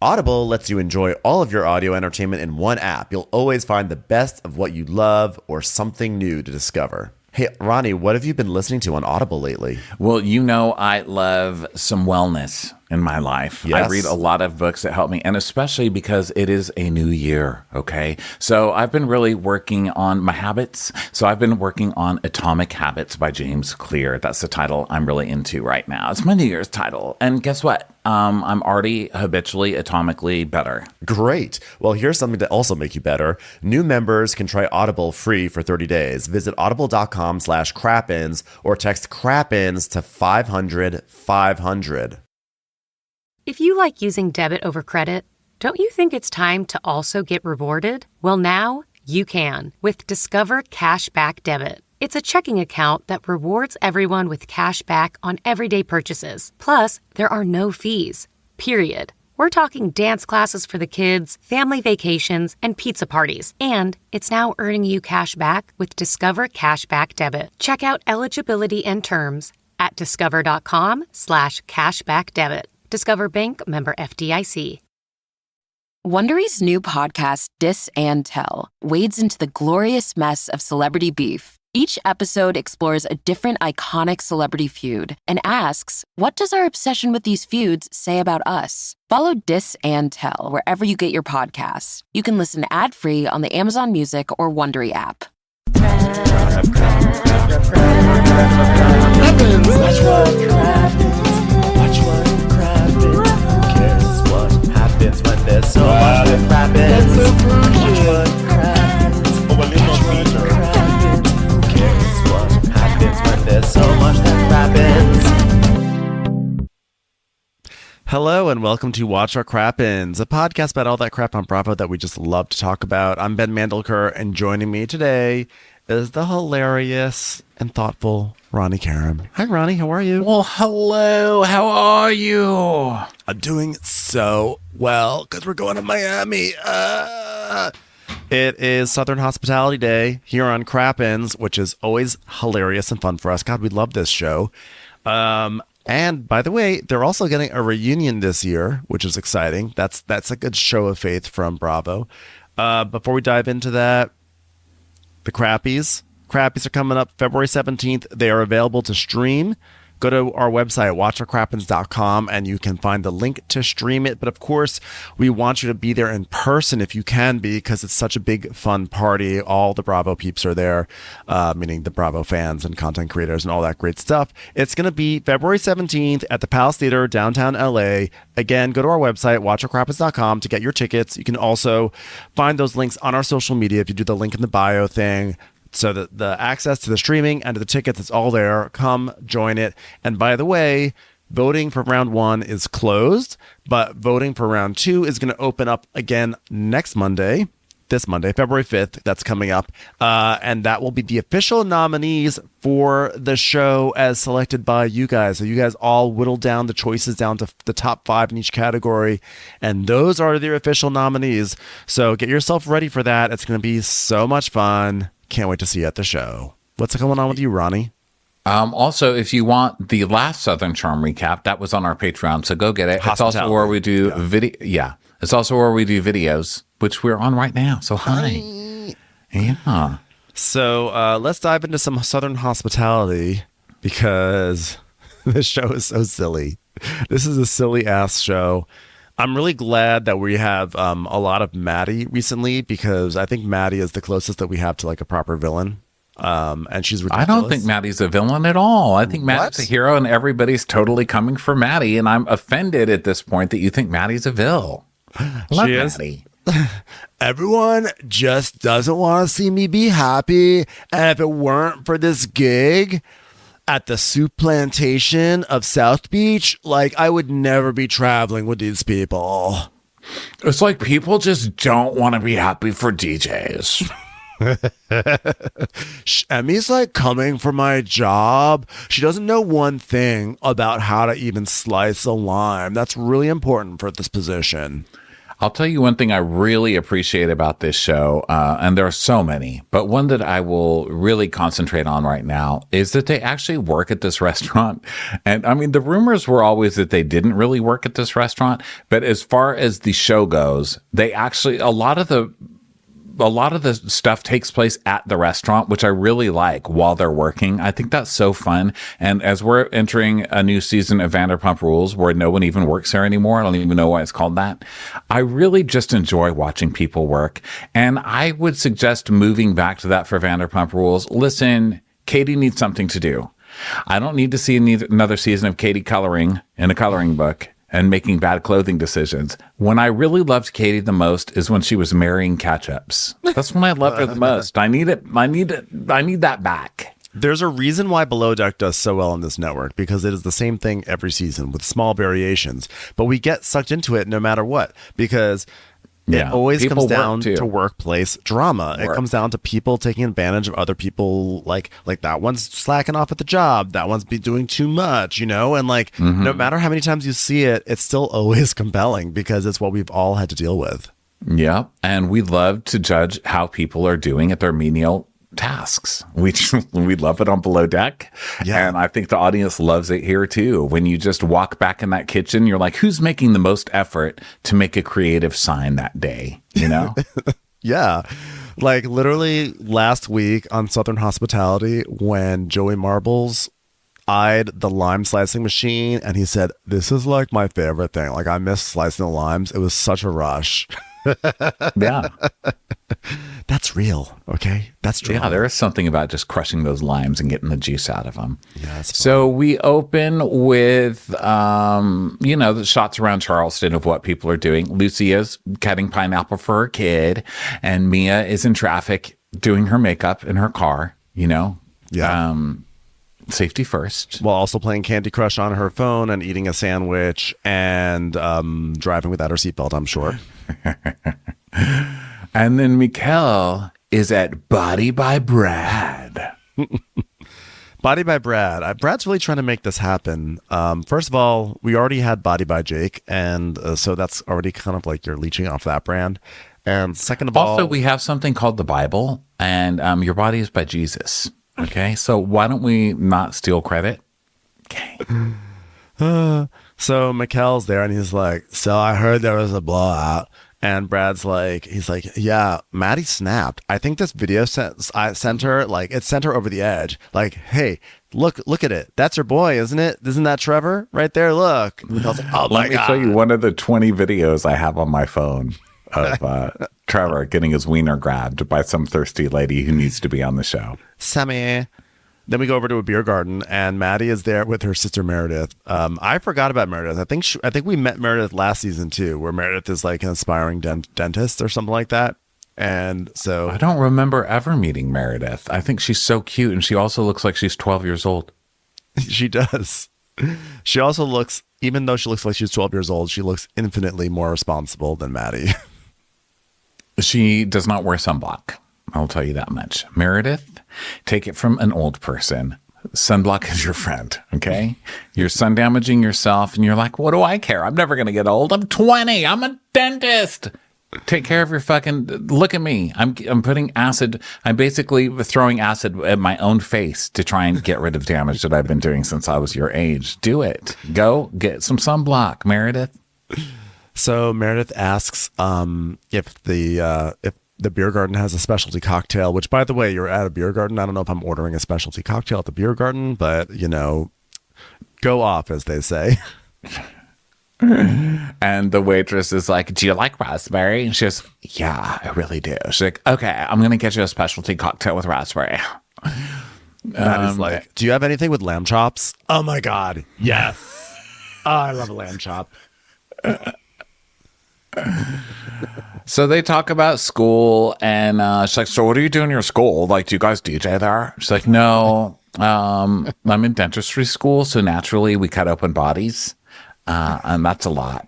Audible lets you enjoy all of your audio entertainment in one app. You'll always find the best of what you love or something new to discover. Hey, Ronnie, what have you been listening to on Audible lately? Well, you know I love some wellness in my life. Yes. I read a lot of books that help me, and especially because it is a new year, okay? So I've been really working on my habits. So I've been working on Atomic Habits by James Clear. That's the title I'm really into right now. It's my New Year's title. And guess what? I'm already habitually, atomically better. Great. Well, here's something to also make you better. New members can try Audible free for 30 days. Visit audible.com/crappins or text crappins to 500-500. If you like using debit over credit, don't you think it's time to also get rewarded? Well, now you can with Discover Cashback Debit. It's a checking account that rewards everyone with cash back on everyday purchases. Plus, there are no fees, period. We're talking dance classes for the kids, family vacations, and pizza parties. And it's now earning you cash back with Discover Cashback Debit. Check out eligibility and terms at discover.com/cashbackdebit. Discover Bank, member FDIC. Wondery's new podcast, Dis and Tell, wades into the glorious mess of celebrity beef. Each episode explores a different iconic celebrity feud and asks, what does our obsession with these feuds say about us? Follow Dis and Tell wherever you get your podcasts. You can listen ad-free on the Amazon Music or Wondery app. Happens when there's so much that happens. Watch what happens. Who cares what happens when there's so much that happens? Hello and welcome to Watch What Crappens, a podcast about all that crap on Bravo that we just love to talk about. I'm Ben Mandelker, and joining me today is the hilarious and thoughtful Ronnie Karam. Hi, Ronnie. How are you? Well, hello. How are you? I'm doing so well because we're going to Miami. It is Southern Hospitality Day here on Crappens, which is always hilarious and fun for us. God, we love this show. And by the way, they're also getting a reunion this year, which is exciting. That's a good show of faith from Bravo. Before we dive into that, the Crappies. Crappies are coming up February 17th. They are available to stream. Go to our website, watchwhatcrappens.com, and you can find the link to stream it. But of course, we want you to be there in person if you can be, because it's such a big, fun party. All the Bravo peeps are there, meaning the Bravo fans and content creators and all that great stuff. It's going to be February 17th at the Palace Theater, downtown LA. Again, go to our website, watchwhatcrappens.com, to get your tickets. You can also find those links on our social media if you do the link in the bio thing. So the access to the streaming and to the tickets, it's all there. Come join it. And by the way, voting for round 1 is closed, but voting for round 2 is going to open up again next Monday, this Monday, February 5th. That's coming up. And that will be the official nominees for the show as selected by you guys. So you guys all whittled down the choices down to the top 5 in each category. And those are the official nominees. So get yourself ready for that. It's going to be so much fun. Can't wait to see you at the show. What's going on with you, Ronnie? Also, if you want the last Southern Charm recap, that was on our Patreon, so go get it. It's also where we do It's also where we do videos, which we're on right now. So hi. Yeah. So let's dive into some Southern hospitality because this show is so silly. This is a silly ass show. I'm really glad that we have a lot of Maddi recently, because I think Maddi is the closest that we have to like a proper villain. And she's ridiculous. I don't think Maddie's a villain at all. I think Maddie's a hero, and everybody's totally coming for Maddie. And I'm offended at this point that you think Maddie's a villain. I love Maddie. Everyone just doesn't want to see me be happy. And if it weren't for this gig at the soup plantation of South Beach, like, I would never be traveling with these people. It's like people just don't want to be happy for DJs. Emmy's like coming for my job. She doesn't know one thing about how to even slice a lime. That's really important for this position. I'll tell you one thing I really appreciate about this show, and there are so many, but one that I will really concentrate on right now is that they actually work at this restaurant. And I mean, the rumors were always that they didn't really work at this restaurant, but as far as the show goes, they actually, a lot of the stuff takes place at the restaurant, which I really like while they're working. I think that's so fun. And as we're entering a new season of Vanderpump Rules where no one even works there anymore, I don't even know why it's called that. I really just enjoy watching people work. And I would suggest moving back to that for Vanderpump Rules. Listen, Katie needs something to do. I don't need to see another season of Katie coloring in a coloring book and making bad clothing decisions. When I really loved Katie the most is when she was marrying catch-ups. That's when I loved her the most. I need that back. There's a reason why Below Deck does so well on this network, because it is the same thing every season with small variations. But we get sucked into it no matter what, because it always comes down to workplace drama. It comes down to people taking advantage of other people. Like that one's slacking off at the job. That one's doing too much, and no matter how many times you see it, it's still always compelling because it's what we've all had to deal with. Yeah. And we love to judge how people are doing at their menial tasks. We love it on Below Deck. Yeah. And I think the audience loves it here too. When you just walk back in that kitchen, you're like, who's making the most effort to make a creative sign that day? Yeah. Like literally last week on Southern Hospitality, when Joey Marbles eyed the lime slicing machine and he said, "This is like my favorite thing. Like I miss slicing the limes. It was such a rush." Yeah. That's real. Okay. That's true. Yeah, there is something about just crushing those limes and getting the juice out of them. Yeah, so we open with, the shots around Charleston of what people are doing. Lucia's cutting pineapple for her kid, and Mia is in traffic doing her makeup in her car, Yeah. Safety first. While also playing Candy Crush on her phone and eating a sandwich and driving without her seatbelt, I'm sure. And then Mikkel is at Body by Brad. Body by Brad. Brad's really trying to make this happen. First of all, we already had Body by Jake, and so that's already kind of like you're leeching off that brand. And second of all... Also, we have something called the Bible, and your body is by Jesus. Okay, so why don't we not steal credit? Okay. So Mikkel's there, and he's like, "So I heard there was a blowout." And Brad's like, "Yeah, Maddi snapped. I think this video I sent her, it sent her over the edge. Like, hey, look at it. That's her boy, isn't it? Isn't that Trevor right there? Look." And Mikkel's like, "Oh Let me show you one of the 20 videos I have on my phone of Trevor getting his wiener grabbed by some thirsty lady who needs to be on the show." Sammy. Then we go over to a beer garden, and Maddi is there with her sister Meredith. I forgot about Meredith. I think we met Meredith last season too, where Meredith is like an aspiring dentist or something like that. And so I don't remember ever meeting Meredith. I think she's so cute, and she also looks like she's 12 years old. She does. She also looks, even though she looks like she's 12 years old, she looks infinitely more responsible than Maddi. She does not wear sunblock. I'll tell you that much. Meredith, take it from an old person. Sunblock is your friend, okay? You're sun damaging yourself, and you're like, what do I care? I'm never going to get old. I'm 20. I'm a dentist. Take care of your fucking... Look at me. I'm putting acid... I'm basically throwing acid at my own face to try and get rid of damage that I've been doing since I was your age. Do it. Go get some sunblock, Meredith. So Meredith asks if the beer garden has a specialty cocktail, which, by the way, you're at a beer garden. I don't know if I'm ordering a specialty cocktail at the beer garden, but, go off, as they say. And the waitress is like, "Do you like raspberry?" And she goes, "Yeah, I really do." She's like, "Okay, I'm going to get you a specialty cocktail with raspberry." Maddie's like, "Do you have anything with lamb chops?" Oh, my God. Yes. Oh, I love a lamb chop. So they talk about school, and she's like, "So what do you do in your school? Like, do you guys DJ there?" She's like, "No, I'm in dentistry school, so naturally we cut open bodies, and that's a lot.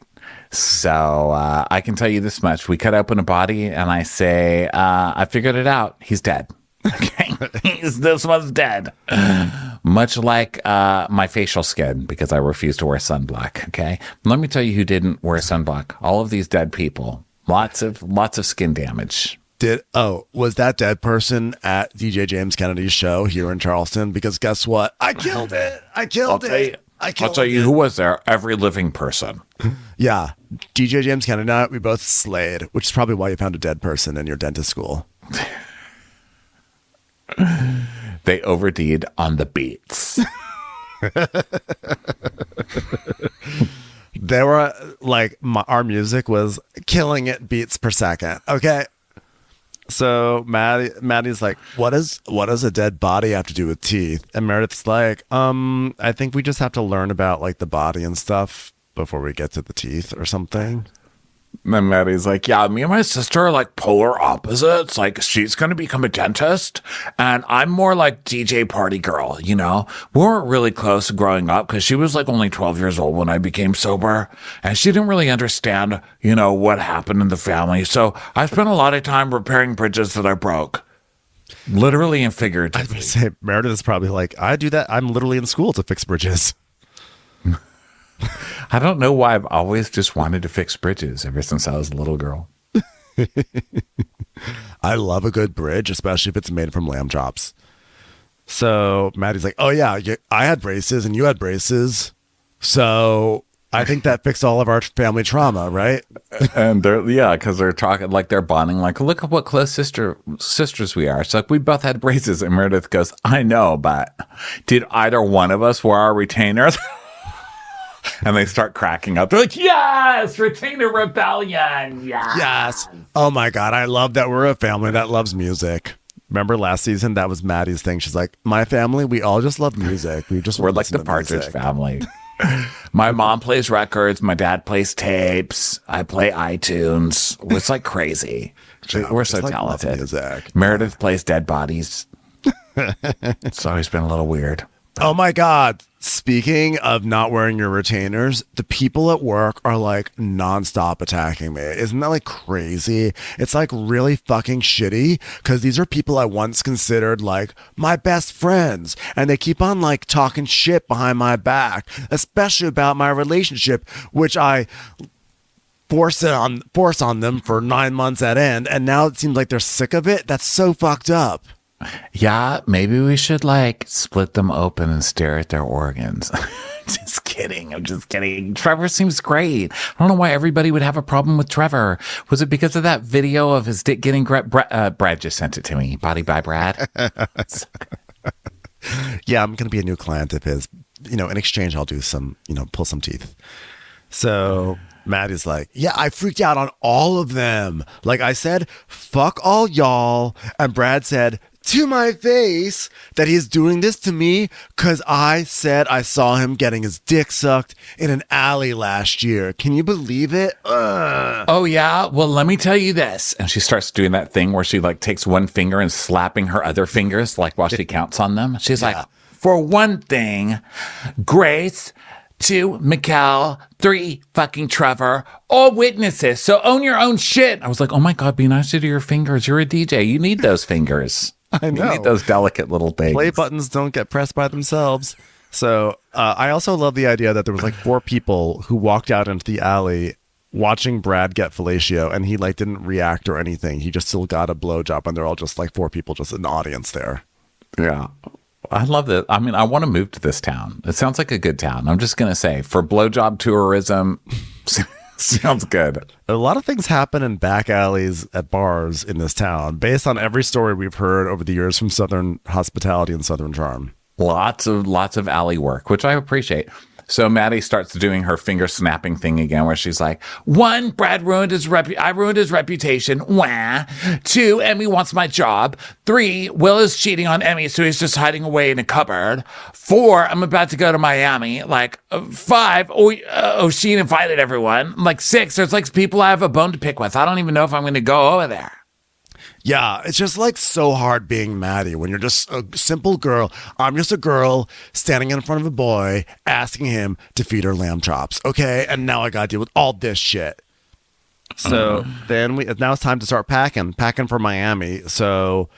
So I can tell you this much. We cut open a body, and I say, I figured it out. He's dead. Okay, this one's dead. much like my facial skin, because I refuse to wear sunblock. Okay, let me tell you who didn't wear sunblock. All of these dead people. Lots of skin damage. Was that dead person at DJ James Kennedy's show here in Charleston? Because guess what? I killed it. I'll tell you who was there. Every living person. Yeah, DJ James Kennedy and I, we both slayed, which is probably why you found a dead person in your dentist school. They OD'd on the beats. They were like, our music was killing it beats per second. Okay. So Maddie's like, what does a dead body have to do with teeth? And Meredith's like, I think we just have to learn about like the body and stuff before we get to the teeth or something. And then Maddie's like, yeah, me and my sister are like polar opposites. Like, she's going to become a dentist, and I'm more like DJ party girl, you know? We weren't really close growing up because she was like only 12 years old when I became sober, and she didn't really understand, you know, what happened in the family. So I spent a lot of time repairing bridges that I broke. Literally and figuratively. I would say Meredith is probably like, I do that. I'm literally in school to fix bridges. I don't know why I've always just wanted to fix bridges ever since I was a little girl. I love a good bridge, especially if it's made from lamb chops. So Maddie's like, oh yeah, I had braces and you had braces. So I think that fixed all of our family trauma, right? And because they're talking like they're bonding, like, look at what close sisters we are. It's like, we both had braces. And Meredith goes, I know, but did either one of us wear our retainers? And they start cracking up. They're like, yes, retainer rebellion. Yes. Oh my God. I love that we're a family that loves music. Remember last season? That was Maddie's thing. She's like, my family, we all just love music. We're like the Partridge Family. My mom plays records. My dad plays tapes. I play iTunes. It's like crazy. We're so like talented. Meredith plays dead bodies. It's always been a little weird. Oh my God. Speaking of not wearing your retainers, the people at work are like nonstop attacking me. Isn't that like crazy? It's like really fucking shitty because these are people I once considered like my best friends. And they keep on like talking shit behind my back, especially about my relationship, which I force on them for 9 months at end. And now it seems like they're sick of it. That's so fucked up. Yeah, maybe we should like split them open and stare at their organs. Just kidding. I'm just kidding. Trevor seems great. I don't know why everybody would have a problem with Trevor. Was it because of that video of his dick getting Brad just sent it to me. Body by Brad. Yeah, I'm going to be a new client of his. You know, in exchange, I'll do some, pull some teeth. So Maddie's like, yeah, I freaked out on all of them. Like I said, fuck all y'all. And Brad said to my face that he's doing this to me because I said I saw him getting his dick sucked in an alley last year. Can you believe it? Ugh. Oh, yeah? Well, let me tell you this. And she starts doing that thing where she like takes one finger and slapping her other fingers like while she counts on them. She's like, for one thing, Grace, 2, Mikkel, 3, fucking Trevor, all witnesses. So own your own shit. I was like, oh my God, be nicer to your fingers. You're a DJ. You need those fingers. I know. You need those delicate little things. Play buttons don't get pressed by themselves. So I also love the idea that there was like 4 people who walked out into the alley watching Brad get fellatio, and he like didn't react or anything. He just still got a blowjob, and they're all just like 4 people just in the audience there. Yeah. I love it. I mean, I want to move to this town. It sounds like a good town. I'm just going to say, for blowjob tourism, sounds good. A lot of things happen in back alleys at bars in this town, based on every story we've heard over the years from Southern hospitality and Southern charm. Lots of alley work, which I appreciate. So Maddi starts doing her finger snapping thing again, where she's like, 1, Brad ruined I ruined his reputation. Wah. 2, Emmy wants my job. 3, Will is cheating on Emmy, so he's just hiding away in a cupboard. 4, I'm about to go to Miami. Like 5, Oishin invited everyone. Like 6, there's like people I have a bone to pick with. I don't even know if I'm going to go over there. Yeah, it's just like so hard being Maddi when you're just a simple girl. I'm just a girl standing in front of a boy asking him to feed her lamb chops. Okay, and now I gotta deal with all this shit. So then now it's time to start packing for Miami. So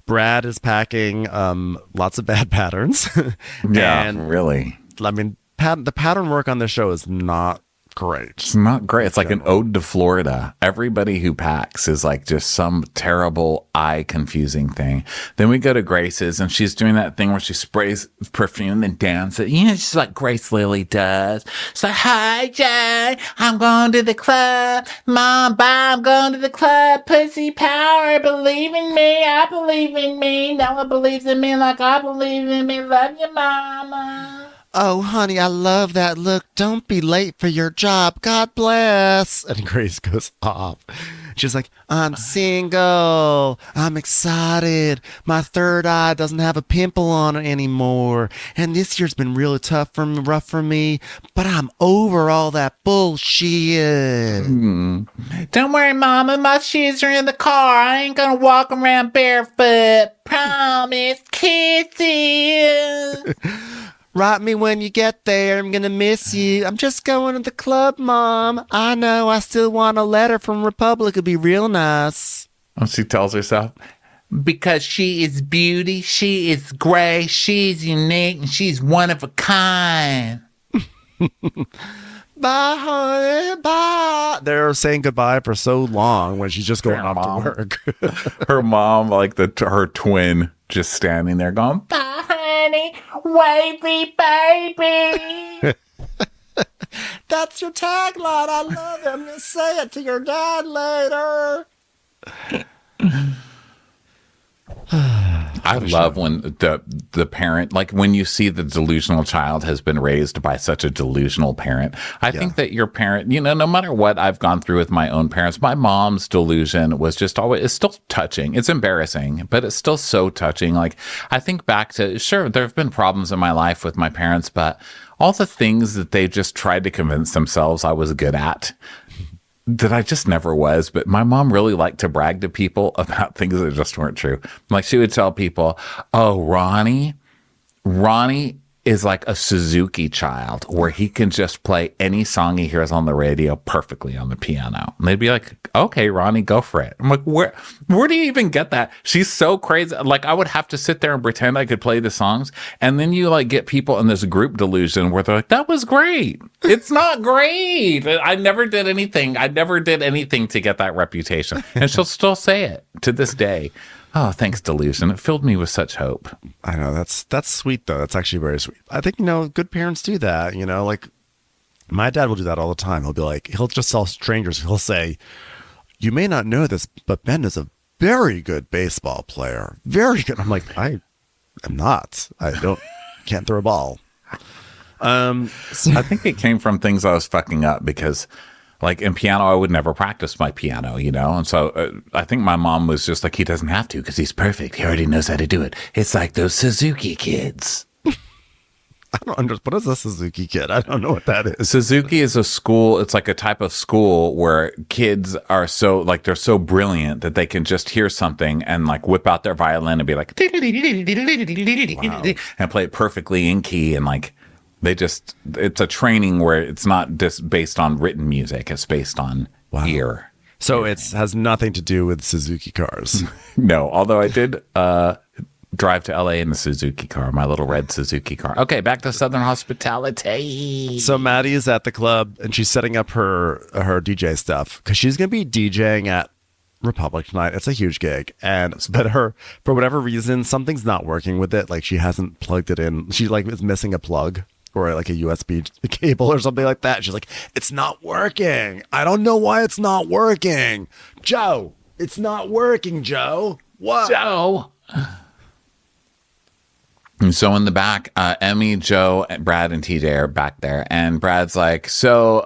Brad is packing lots of bad patterns. Yeah, And really. I mean, the pattern work on this show is not great. It's not great. It's like an ode to Florida. Everybody who packs is like just some terrible eye confusing thing. Then we go to Grace's and she's doing that thing where she sprays perfume and dances. You know, she's like Grace Lily does. She's like, hi, Jay. I'm going to the club. Mom, bye. I'm going to the club. Pussy power. Believe in me. I believe in me. No one believes in me like I believe in me. Love you, mama. Oh, honey, I love that look. Don't be late for your job. God bless. And Grace goes off. She's like, I'm single. I'm excited. My third eye doesn't have a pimple on it anymore. And this year's been really rough for me. But I'm over all that bullshit. Don't worry, Mama. My shoes are in the car. I ain't gonna walk around barefoot. Promise. Kisses. Write me when you get there. I'm going to miss you. I'm just going to the club, Mom. I know. I still want a letter from Republic. It'd be real nice. And she tells herself, because she is beauty, she is gray, she's unique, and she's one of a kind. Bye, honey. Bye. They're saying goodbye for so long when she's just going off to work. Her mom, like her twin, just standing there going, bye, honey, wavy baby. That's your tagline. I love it. I'm going to say it to your dad later. I love when the parent, like when you see the delusional child has been raised by such a delusional parent. I think that your parent, you know, no matter what I've gone through with my own parents, my mom's delusion was just always, it's still touching. It's embarrassing, but it's still so touching. Like I think back to, sure, there have been problems in my life with my parents, but all the things that they just tried to convince themselves I was good at, that I just never was. But my mom really liked to brag to people about things that just weren't true. Like she would tell people, oh, Ronnie is like a Suzuki child where he can just play any song he hears on the radio perfectly on the piano. And they'd be like, okay, Ronnie, go for it. I'm like, where do you even get that? She's so crazy. Like I would have to sit there and pretend I could play the songs. And then you like get people in this group delusion where they're like, that was great. It's not great. I never did anything. I never did anything to get that reputation. And she'll still say it to this day. Oh, thanks, delusion. It filled me with such hope. I know. That's sweet, though. That's actually very sweet. I think, you know, good parents do that. You know, like my dad will do that all the time. He'll be like, he'll just tell strangers, he'll say, you may not know this, but Ben is a very good baseball player. Very good. I'm like, I am not. Can't throw a ball. So I think it came from things I was fucking up because like in piano, I would never practice my piano, you know? And so I think my mom was just like, he doesn't have to because he's perfect. He already knows how to do it. It's like those Suzuki kids. I don't understand. What is a Suzuki kid? I don't know what that is. Suzuki is a school. It's like a type of school where kids are so like, they're so brilliant that they can just hear something and like whip out their violin and be like, and play it perfectly in key. And like, it's a training where it's not just based on written music. It's based on ear. So it has nothing to do with Suzuki cars. No, although I did drive to LA in the Suzuki car, my little red Suzuki car. Okay, back to Southern hospitality. So Maddi is at the club and she's setting up her DJ stuff because she's going to be DJing at Republic tonight. It's a huge gig, but for whatever reason, something's not working with it. Like she hasn't plugged it in. She like is missing a plug or like a USB cable or something like that. She's like, it's not working. I don't know why it's not working. Joe, it's not working, Joe. What? Joe. And so in the back, Emmy, Joe, Brad, and TJ are back there. And Brad's like, so,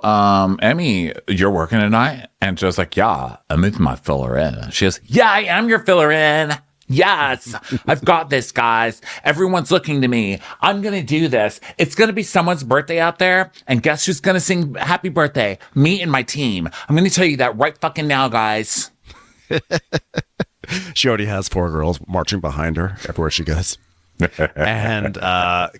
Emmy, you're working tonight? And Joe's like, yeah, I'm with my filler in. She goes, yeah, I am your filler in. Yes, I've got this, guys. Everyone's looking to me. I'm going to do this. It's going to be someone's birthday out there. And guess who's going to sing happy birthday? Me and my team. I'm going to tell you that right fucking now, guys. She already has 4 girls marching behind her everywhere she goes. And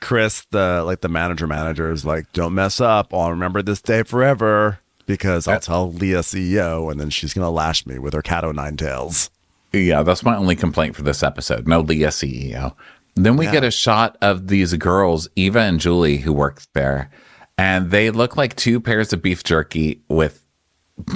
Chris, the manager is like, don't mess up. I'll remember this day forever because I'll tell Leah CEO and then she's going to lash me with her cat o' nine tails. Yeah, that's my only complaint for this episode. No Leah CEO. Then we get a shot of these girls, Eva and Julie, who work there, and they look like two pairs of beef jerky with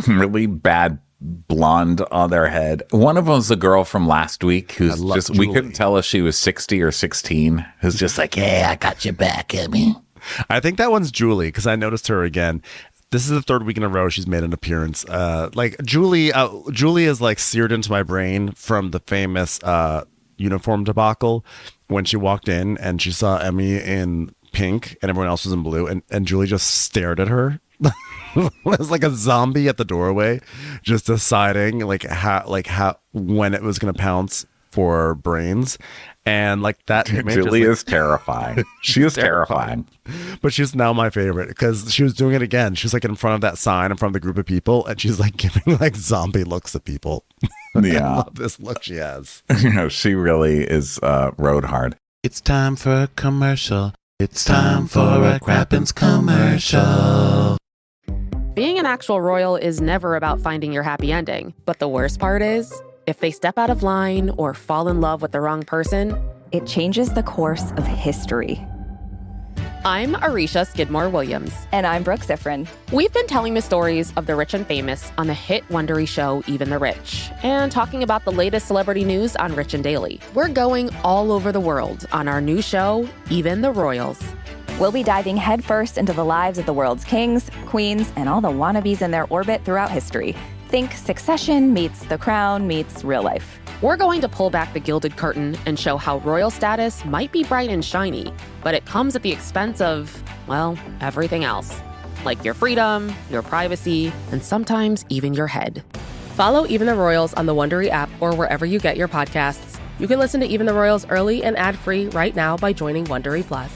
really bad blonde on their head. One of them's the girl from last week who's just, we couldn't tell if she was 60 or 16, who's just like, hey, I got your back, Emmy. I think that one's Julie because I noticed her again. This is the third week in a row she's made an appearance. Like Julie is like seared into my brain from the famous uniform debacle when she walked in and she saw Emmy in pink and everyone else was in blue, and Julie just stared at her. It was like a zombie at the doorway, just deciding how when it was gonna pounce for brains. And like that Julie is terrifying. She is terrifying. But she's now my favorite because she was doing it again. She's like in front of that sign in front of the group of people and she's like giving like zombie looks at people. Yeah. I love this look she has. She really is rode hard. It's time for a commercial. It's time for a Crappens commercial. Being an actual royal is never about finding your happy ending. But the worst part is, if they step out of line or fall in love with the wrong person, it changes the course of history. I'm Arisha Skidmore-Williams. And I'm Brooke Ziffrin. We've been telling the stories of the rich and famous on the hit Wondery show Even the Rich, and talking about the latest celebrity news on Rich and Daily. We're going all over the world on our new show, Even the Royals. We'll be diving headfirst into the lives of the world's kings, queens, and all the wannabes in their orbit throughout history. Think Succession meets The Crown meets real life. We're going to pull back the gilded curtain and show how royal status might be bright and shiny, but it comes at the expense of, well, everything else. Like your freedom, your privacy, and sometimes even your head. Follow Even the Royals on the Wondery app or wherever you get your podcasts. You can listen to Even the Royals early and ad-free right now by joining Wondery Plus.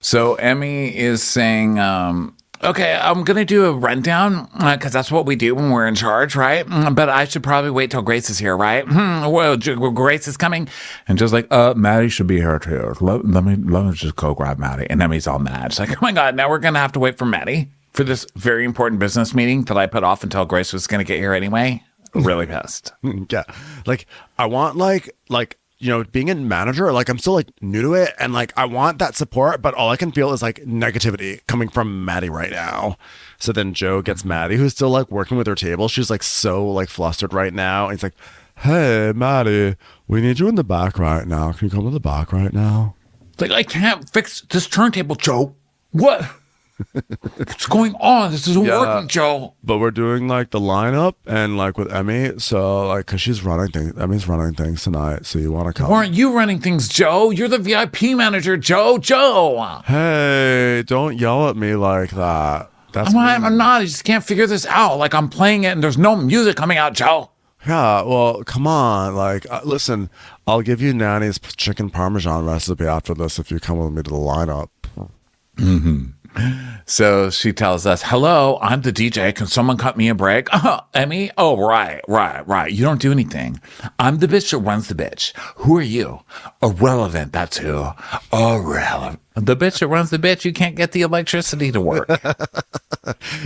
So Emmy is saying, okay, I'm going to do a rundown because that's what we do when we're in charge, right? But I should probably wait till Grace is here, right? Well, Grace is coming. And just like, Maddi should be here too. Let me just go grab Maddi. And Emmy's all mad. She's like, oh my God, now we're going to have to wait for Maddi for this very important business meeting that I put off until Grace was going to get here anyway. Really pissed. Yeah. Like, I want like, you know, being a manager, like I'm still like new to it and like I want that support, but all I can feel is like negativity coming from Maddi right now. So then Joe gets Maddi, who's still like working with her table. She's like so like flustered right now. And he's like, hey, Maddi, we need you in the back right now. Can you come to the back right now? Like, I can't fix this turntable, Joe. What? What's going on? This isn't working, Joe. But we're doing like the lineup and like with Emmy, so like because she's running things. Emmy's running things tonight, so you want to come? Weren't you running things, Joe? You're the VIP manager, Joe. Hey, don't yell at me like that. That's I'm not. I just can't figure this out. Like I'm playing it and there's no music coming out, Joe. Yeah, well, come on. Like, listen, I'll give you Nanny's chicken parmesan recipe after this if you come with me to the lineup. Mm-hmm. So she tells us, hello, I'm the DJ. Can someone cut me a break? Emmy? Oh, right. You don't do anything. I'm the bitch that runs the bitch. Who are you? Irrelevant, that's who. Irrelevant. The bitch that runs the bitch, you can't get the electricity to work.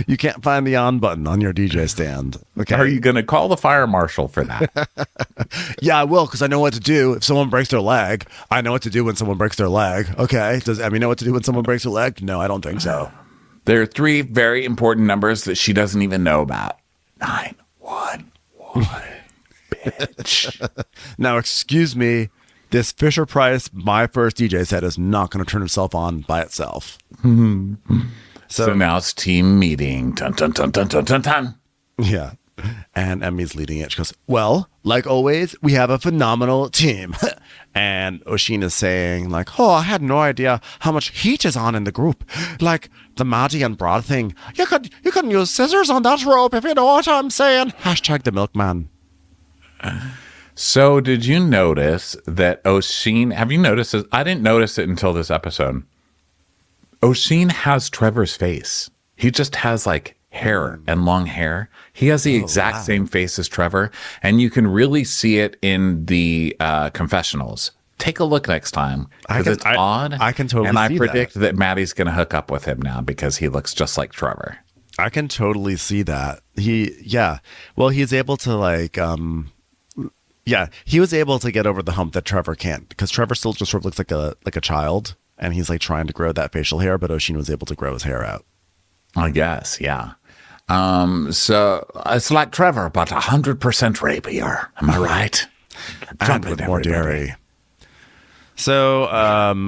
You can't find the on button on your DJ stand. Okay. Are you going to call the fire marshal for that? Yeah, I will, because I know what to do if someone breaks their leg. I know what to do when someone breaks their leg. Okay. Does Emmy know what to do when someone breaks their leg? No, I don't think so. There are 3 very important numbers that she doesn't even know about. 911, bitch. Now, excuse me. This Fisher Price, my first DJ set, is not going to turn itself on by itself. So now it's team meeting. Dun, dun, dun, dun, dun, dun, dun. Yeah. And Emmy's leading it. She goes, well, like always, we have a phenomenal team. And Oishin is saying, like, oh, I had no idea how much heat is on in the group. Like the Maddi and Broad thing. You can use scissors on that rope if you know what I'm saying. Hashtag the milkman. So did you notice that Oishin, have you noticed this? I didn't notice it until this episode. Oishin has Trevor's face. He just has like hair and long hair. He has the exact same face as Trevor. And you can really see it in the confessionals. Take a look next time. Because it's odd. I can totally and see I predict that Maddie's going to hook up with him now because he looks just like Trevor. I can totally see that. Well, he's able to like, he was able to get over the hump that Trevor can't, because Trevor still just sort of looks like a child, and he's like trying to grow that facial hair, but Oishin was able to grow his hair out. I guess, yeah. So it's like Trevor, but 100% rapier. Am I right? And with more dairy. So,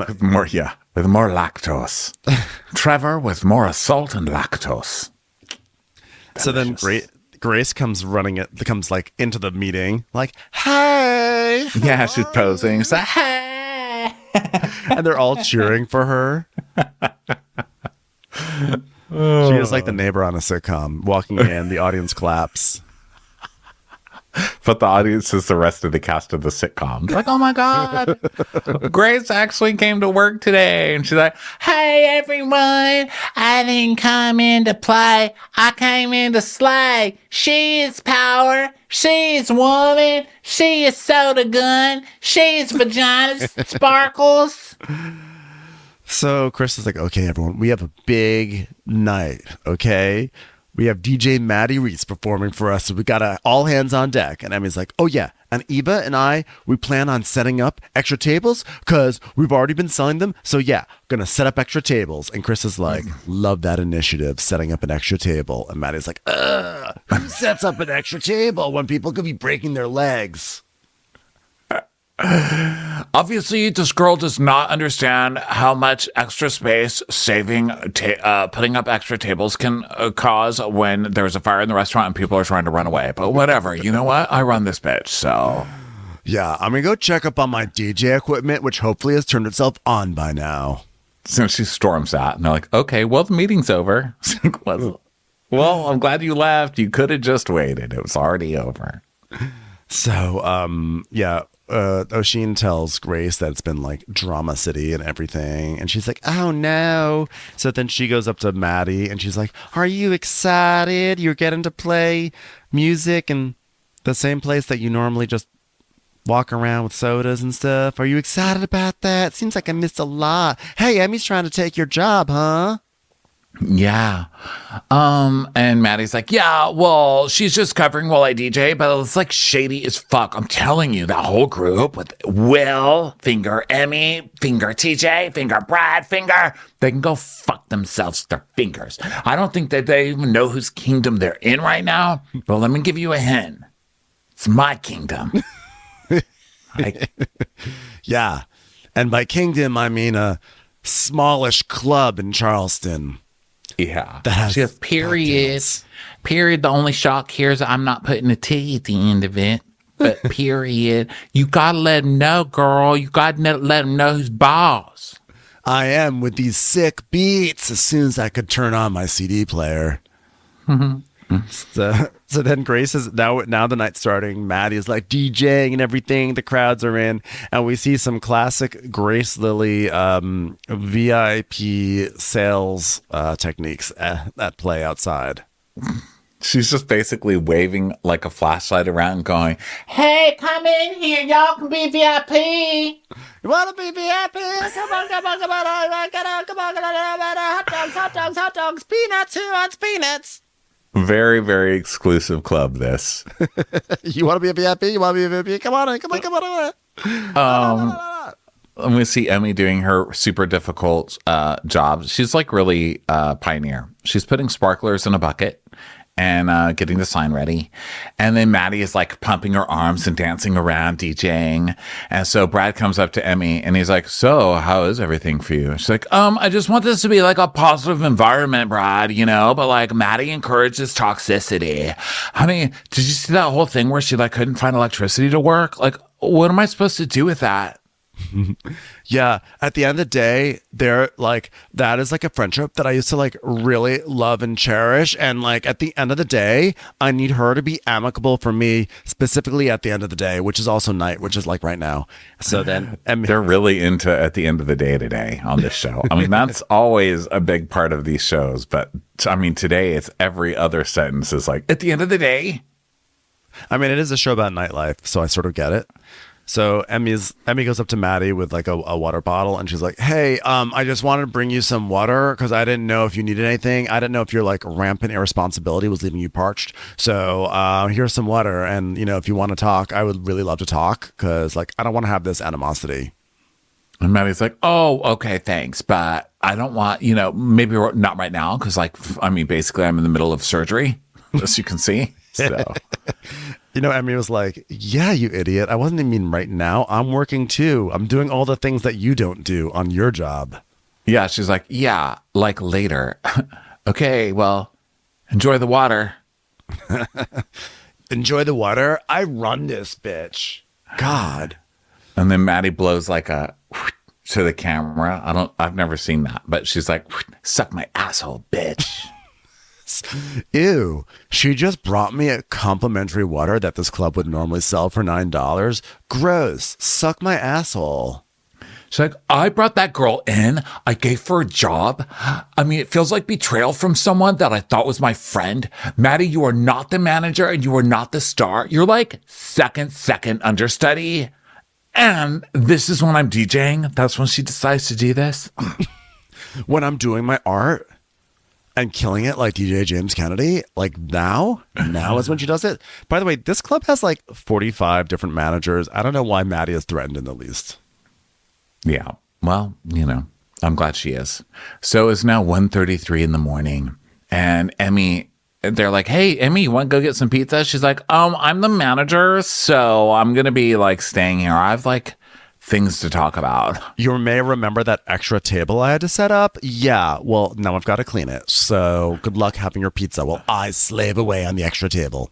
with more lactose. Trevor with more assault and lactose. So then Grace comes like into the meeting, like, hey. Yeah, she's posing. She's like, hey. And they're all cheering for her. She is like the neighbor on a sitcom. Walking in, the audience claps. But the audience is the rest of the cast of the sitcom. Like, oh my God, Grace actually came to work today. And she's like, hey, everyone, I didn't come in to play. I came in to slay. She is power. She is woman. She is soda gun. She is vaginas, sparkles. So Chris is like, okay, everyone, we have a big night, okay? We have DJ Maddi Reese performing for us, so we got all hands on deck. And Emmy's like, oh yeah, and Eva and I, we plan on setting up extra tables because we've already been selling them. So yeah, gonna set up extra tables. And Chris is like, love that initiative, setting up an extra table. And Maddi's like, who sets up an extra table when people could be breaking their legs? Obviously, this girl does not understand how much extra space putting up extra tables can cause when there's a fire in the restaurant and people are trying to run away. But whatever, you know what? I run this bitch, so. Yeah, I'm going to go check up on my DJ equipment, which hopefully has turned itself on by now. So she storms out, and they're like, okay, well, the meeting's over. Well, I'm glad you left. You could have just waited. It was already over. So, Oishin tells Grace that it's been like drama city and everything, and she's like, oh no. So then she goes up to Maddi and she's like, are you excited? You're getting to play music in the same place that you normally just walk around with sodas and stuff. Are you excited about that? Seems like I missed a lot. Hey, Emmy's trying to take your job, huh? Yeah. And Maddie's like, yeah, well, she's just covering while I DJ, but it's like shady as fuck. I'm telling you, that whole group with Will, Finger Emmy, Finger TJ, Finger Brad, Finger, they can go fuck themselves with their fingers. I don't think that they even know whose kingdom they're in right now, but let me give you a hint. It's my kingdom. Yeah. And by kingdom, I mean a smallish club in Charleston. Yeah. That's just period. Period. The only shock here is I'm not putting a T at the end of it. But period. You got to let him know, girl. You got to let him know who's boss. I am with these sick beats as soon as I could turn on my CD player. So then Grace is now the night's starting. Maddi is like DJing and everything. The crowds are in, and we see some classic Grace Lilly VIP sales techniques at play outside. She's just basically waving like a flashlight around, going, "Hey, come in here, y'all can be VIP. You want to be VIP? Come on, come on, come on, come on, hot dogs, peanuts, who wants peanuts?" Very, very exclusive club, this. You want to be a VIP? You want to be a VIP? Come on, come on, come on. And we see Emmy doing her super difficult job. She's like really pioneer. She's putting sparklers in a bucket and getting the sign ready. And then Maddi is like pumping her arms and dancing around, DJing. And so Brad comes up to Emmy and he's like, so how is everything for you? She's like, I just want this to be like a positive environment, Brad, you know, but like Maddi encourages toxicity. I mean, did you see that whole thing where she like couldn't find electricity to work? Like, what am I supposed to do with that? Yeah, at the end of the day, they're like, that is like a friendship that I used to like really love and cherish. And like at the end of the day, I need her to be amicable for me, specifically at the end of the day, which is also night, which is like right now. So then they're really into at the end of the day today on this show. I mean, that's always a big part of these shows. But I mean, today it's every other sentence is like, at the end of the day. I mean, it is a show about nightlife, so I sort of get it. So Emmy goes up to Maddi with like a water bottle, and she's like, "Hey, I just wanted to bring you some water because I didn't know if you needed anything. I didn't know if your like rampant irresponsibility was leaving you parched. So here's some water, and if you want to talk, I would really love to talk because like I don't want to have this animosity." And Maddie's like, "Oh, okay, thanks, but I don't want, maybe not right now because basically I'm in the middle of surgery, as you can see." So. Emmy was like, "Yeah, you idiot. I wasn't even mean right now. I'm working too. I'm doing all the things that you don't do on your job." Yeah, she's like, "Yeah, like later." Okay, well, enjoy the water. Enjoy the water? I run this bitch. God. And then Maddie blows like a to the camera. I've never seen that, but she's like, "Suck my asshole, bitch." Ew, she just brought me a complimentary water that this club would normally sell for $9. Gross. Suck my asshole. She's like, "I brought that girl in. I gave her a job. It feels like betrayal from someone that I thought was my friend. Maddie, you are not the manager and you are not the star. You're like second understudy. And this is when I'm DJing. That's when she decides to do this." When I'm doing my art and killing it like DJ James Kennedy, like now is when she does it. By the way, this club has like 45 different managers. I don't know why Maddi is threatened in the least. Yeah, well, I'm glad she is. So it's now 1:33 in the morning, and Emmy, they're like, "Hey, Emmy, you want to go get some pizza?" She's like, "I'm the manager, so I'm going to be like staying here. I've like things to talk about." You may remember that extra table I had to set up. Yeah, well, now I've got to clean it. So good luck having your pizza while I slave away on the extra table.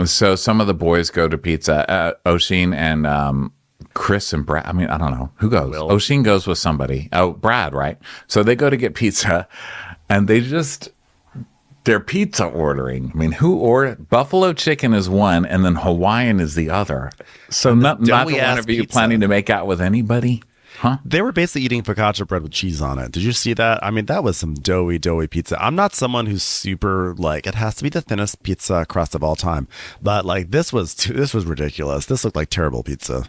So some of the boys go to pizza. Oishin and Chris and Brad. I don't know who goes. Will. Oishin goes with somebody. Oh, Brad, right? So they go to get pizza, and they're pizza ordering. who ordered? Buffalo chicken is one, and then Hawaiian is the other. So neither one of you planning to make out with anybody? Huh? They were basically eating focaccia bread with cheese on it. Did you see that? That was some doughy pizza. I'm not someone who's super like, it has to be the thinnest pizza crust of all time. But like this was ridiculous. This looked like terrible pizza.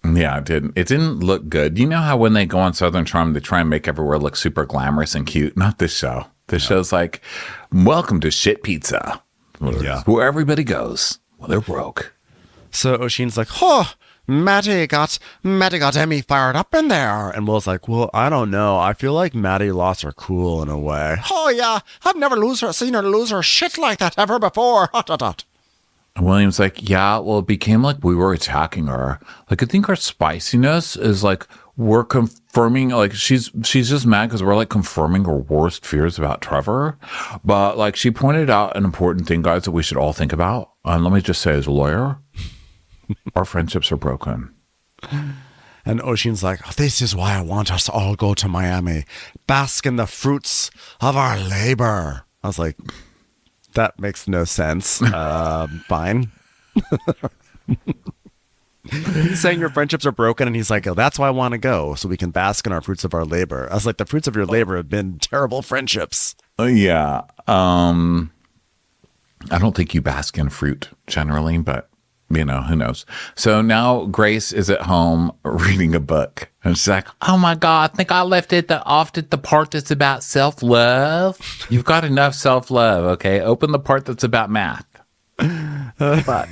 Yeah, it didn't. It didn't look good. You know how when they go on Southern Charm, they try and make everywhere look super glamorous and cute? Not this show. This show's like, "Welcome to shit pizza." Yeah. Where everybody goes. Well, they're broke. So Oshin's like, "Oh, Maddi got Emmy fired up in there." And Will's like, "Well, I don't know. I feel like Maddi lost her cool in a way." "Oh, yeah. I've never seen her lose her shit like that ever before." Hot, hot, hot. And William's like, "Yeah, well, it became like we were attacking her. Like, I think our spiciness is like we're confirming, like she's just mad because we're like confirming her worst fears about Trevor. But like she pointed out an important thing, guys, that we should all think about. And let me just say, as a lawyer, our friendships are broken." And Oshin's like, "This is why I want us to all go to Miami, bask in the fruits of our labor." I was like, that makes no sense. Fine. He's saying your friendships are broken, and he's like, "Oh, that's why I want to go, so we can bask in our fruits of our labor." I was like, the fruits of your labor have been terrible friendships. Yeah. I don't think you bask in fruit generally, but who knows? So now Grace is at home reading a book, and she's like, "Oh my God, I think I left off at the part that's about self-love." You've got enough self-love, okay? Open the part that's about math. But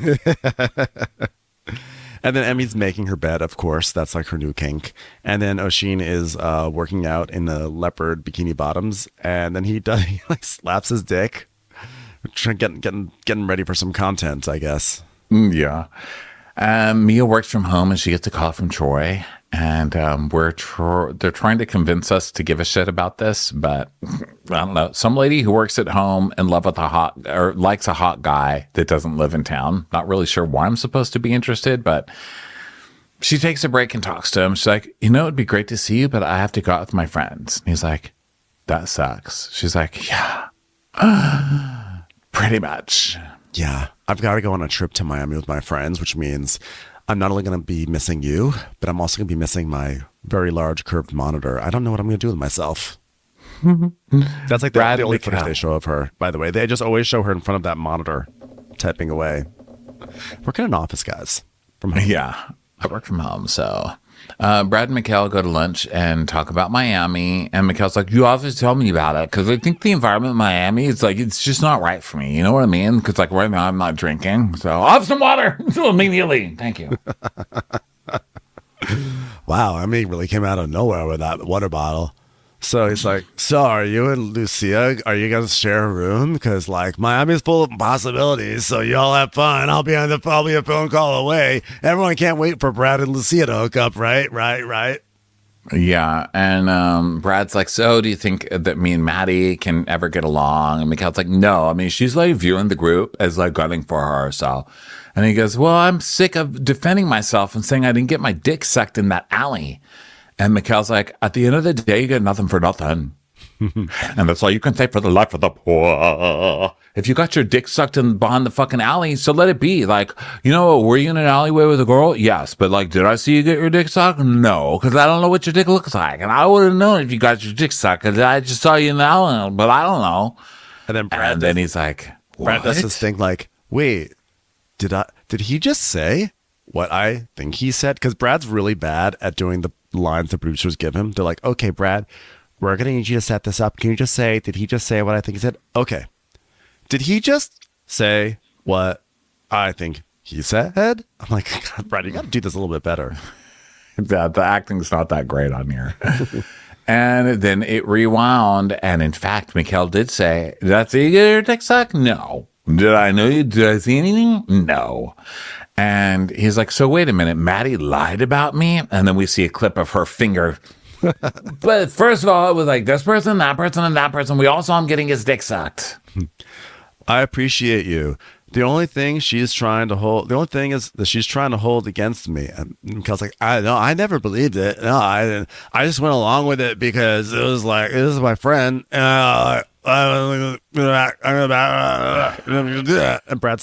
And then Emmy's making her bed, of course. That's like her new kink. And then Oishin is working out in the leopard bikini bottoms. And then he like slaps his dick, getting ready for some content, I guess. Yeah. Mia works from home, and she gets a call from Troy. And they're trying to convince us to give a shit about this, but I don't know. Some lady who works at home in love with likes a hot guy that doesn't live in town. Not really sure why I'm supposed to be interested, but she takes a break and talks to him. She's like, "It'd be great to see you, but I have to go out with my friends." And he's like, "That sucks." She's like, "Yeah, pretty much." Yeah, I've got to go on a trip to Miami with my friends, which means I'm not only going to be missing you, but I'm also going to be missing my very large curved monitor. I don't know what I'm going to do with myself. That's like the only footage they show of her, by the way. They just always show her in front of that monitor, typing away. Work in an office, guys. From home. Yeah. I work from home, so Brad and Mikkel go to lunch and talk about Miami, and Mikkel's like, "You have to tell me about it because I think the environment in Miami is like it's just not right for me. You know what I mean? Because like right now I'm not drinking, so I'll have some water immediately. Thank you." Wow, I mean, he really came out of nowhere with that water bottle. So he's like, "So are you and Lucia, are you going to share a room? Because like Miami's full of possibilities, so y'all have fun. I'll be a phone call away. Everyone can't wait for Brad and Lucia to hook up, right? Right. Yeah, and Brad's like, "So do you think that me and Maddi can ever get along?" And Mikkel's like, "No, I mean, she's like viewing the group as like gunning for her, so." And he goes, "Well, I'm sick of defending myself and saying I didn't get my dick sucked in that alley." And Mikkel's like, "At the end of the day, you get nothing for nothing." And that's all you can say for the life of the poor. If you got your dick sucked in behind the fucking alley, so let it be. Like, you know, were you in an alleyway with a girl? Yes. But like, did I see you get your dick sucked? No. Because I don't know what your dick looks like. And I would have known if you got your dick sucked because I just saw you in the alley, but I don't know. And then he's like, Brad does this thing like, wait, did he just say what I think he said? Because Brad's really bad at doing the lines the producers give him. They're like, "Okay, Brad, we're going to need you to set this up. Can you just say, did he just say what I think he said?" Okay. Did he just say what I think he said? I'm like, God, Brad, you got to do this a little bit better. The acting's not that great on here. And then it rewound. And in fact, Mikkel did say, "Did I see you get your dick sucked? No. Did I know you? Did I see anything? No." And he's like, "So wait a minute, Maddi lied about me?" And then we see a clip of her finger. But first of all, it was like this person, that person, and that person. We all saw him getting his dick sucked. I appreciate you. The only thing is that she's trying to hold against me. And Mikkel's like, I never believed it. No, I didn't. I just went along with it because it was like, this is my friend. And Brad's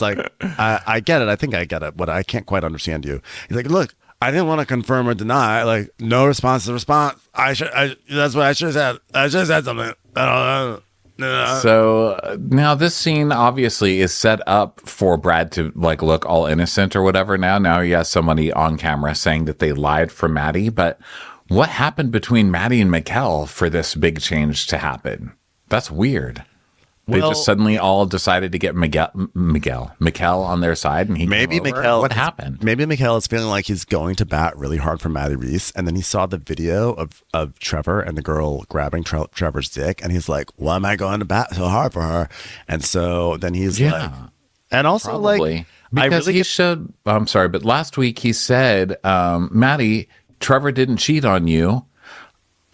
like, I get it. I think I get it, but I can't quite understand you. He's like, look, I didn't want to confirm or deny. Like, no response to response. That's what I should have said. I should have said something. I don't know. So now this scene obviously is set up for Brad to like look all innocent or whatever. Now he has somebody on camera saying that they lied for Maddi. But what happened between Maddi and Mikkel for this big change to happen? That's weird. They just suddenly all decided to get Mikkel on their side, and what happened? Maybe Mikkel is feeling like he's going to bat really hard for Maddi Reese, and then he saw the video of Trevor and the girl grabbing Trevor's dick, and he's like, "Why am I going to bat so hard for her?" And so then he's like, and also probably. Like, because I'm sorry, but last week he said, "Maddi, Trevor didn't cheat on you.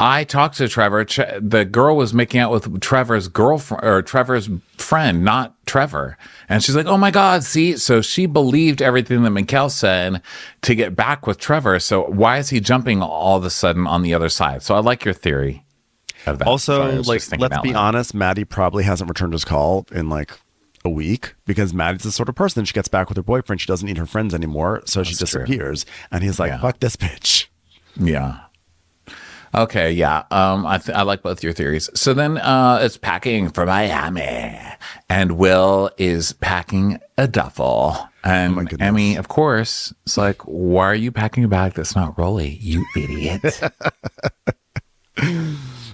I talked to Trevor. The girl was making out with Trevor's girlfriend or Trevor's friend, not Trevor." And she's like, "Oh my God, see?" So she believed everything that Mikkel said to get back with Trevor. So why is he jumping all of a sudden on the other side? So I like your theory of that. Also, let's be honest, Maddi probably hasn't returned his call in like a week because Maddie's the sort of person, she gets back with her boyfriend, she doesn't need her friends anymore, so she disappears. True. And he's like, "Fuck this bitch." Yeah. Okay, yeah. I like both your theories. So then it's packing for Miami, and Will is packing a duffel. And Emmy, of course, is like, "Why are you packing a bag that's not Rolly, you idiot?"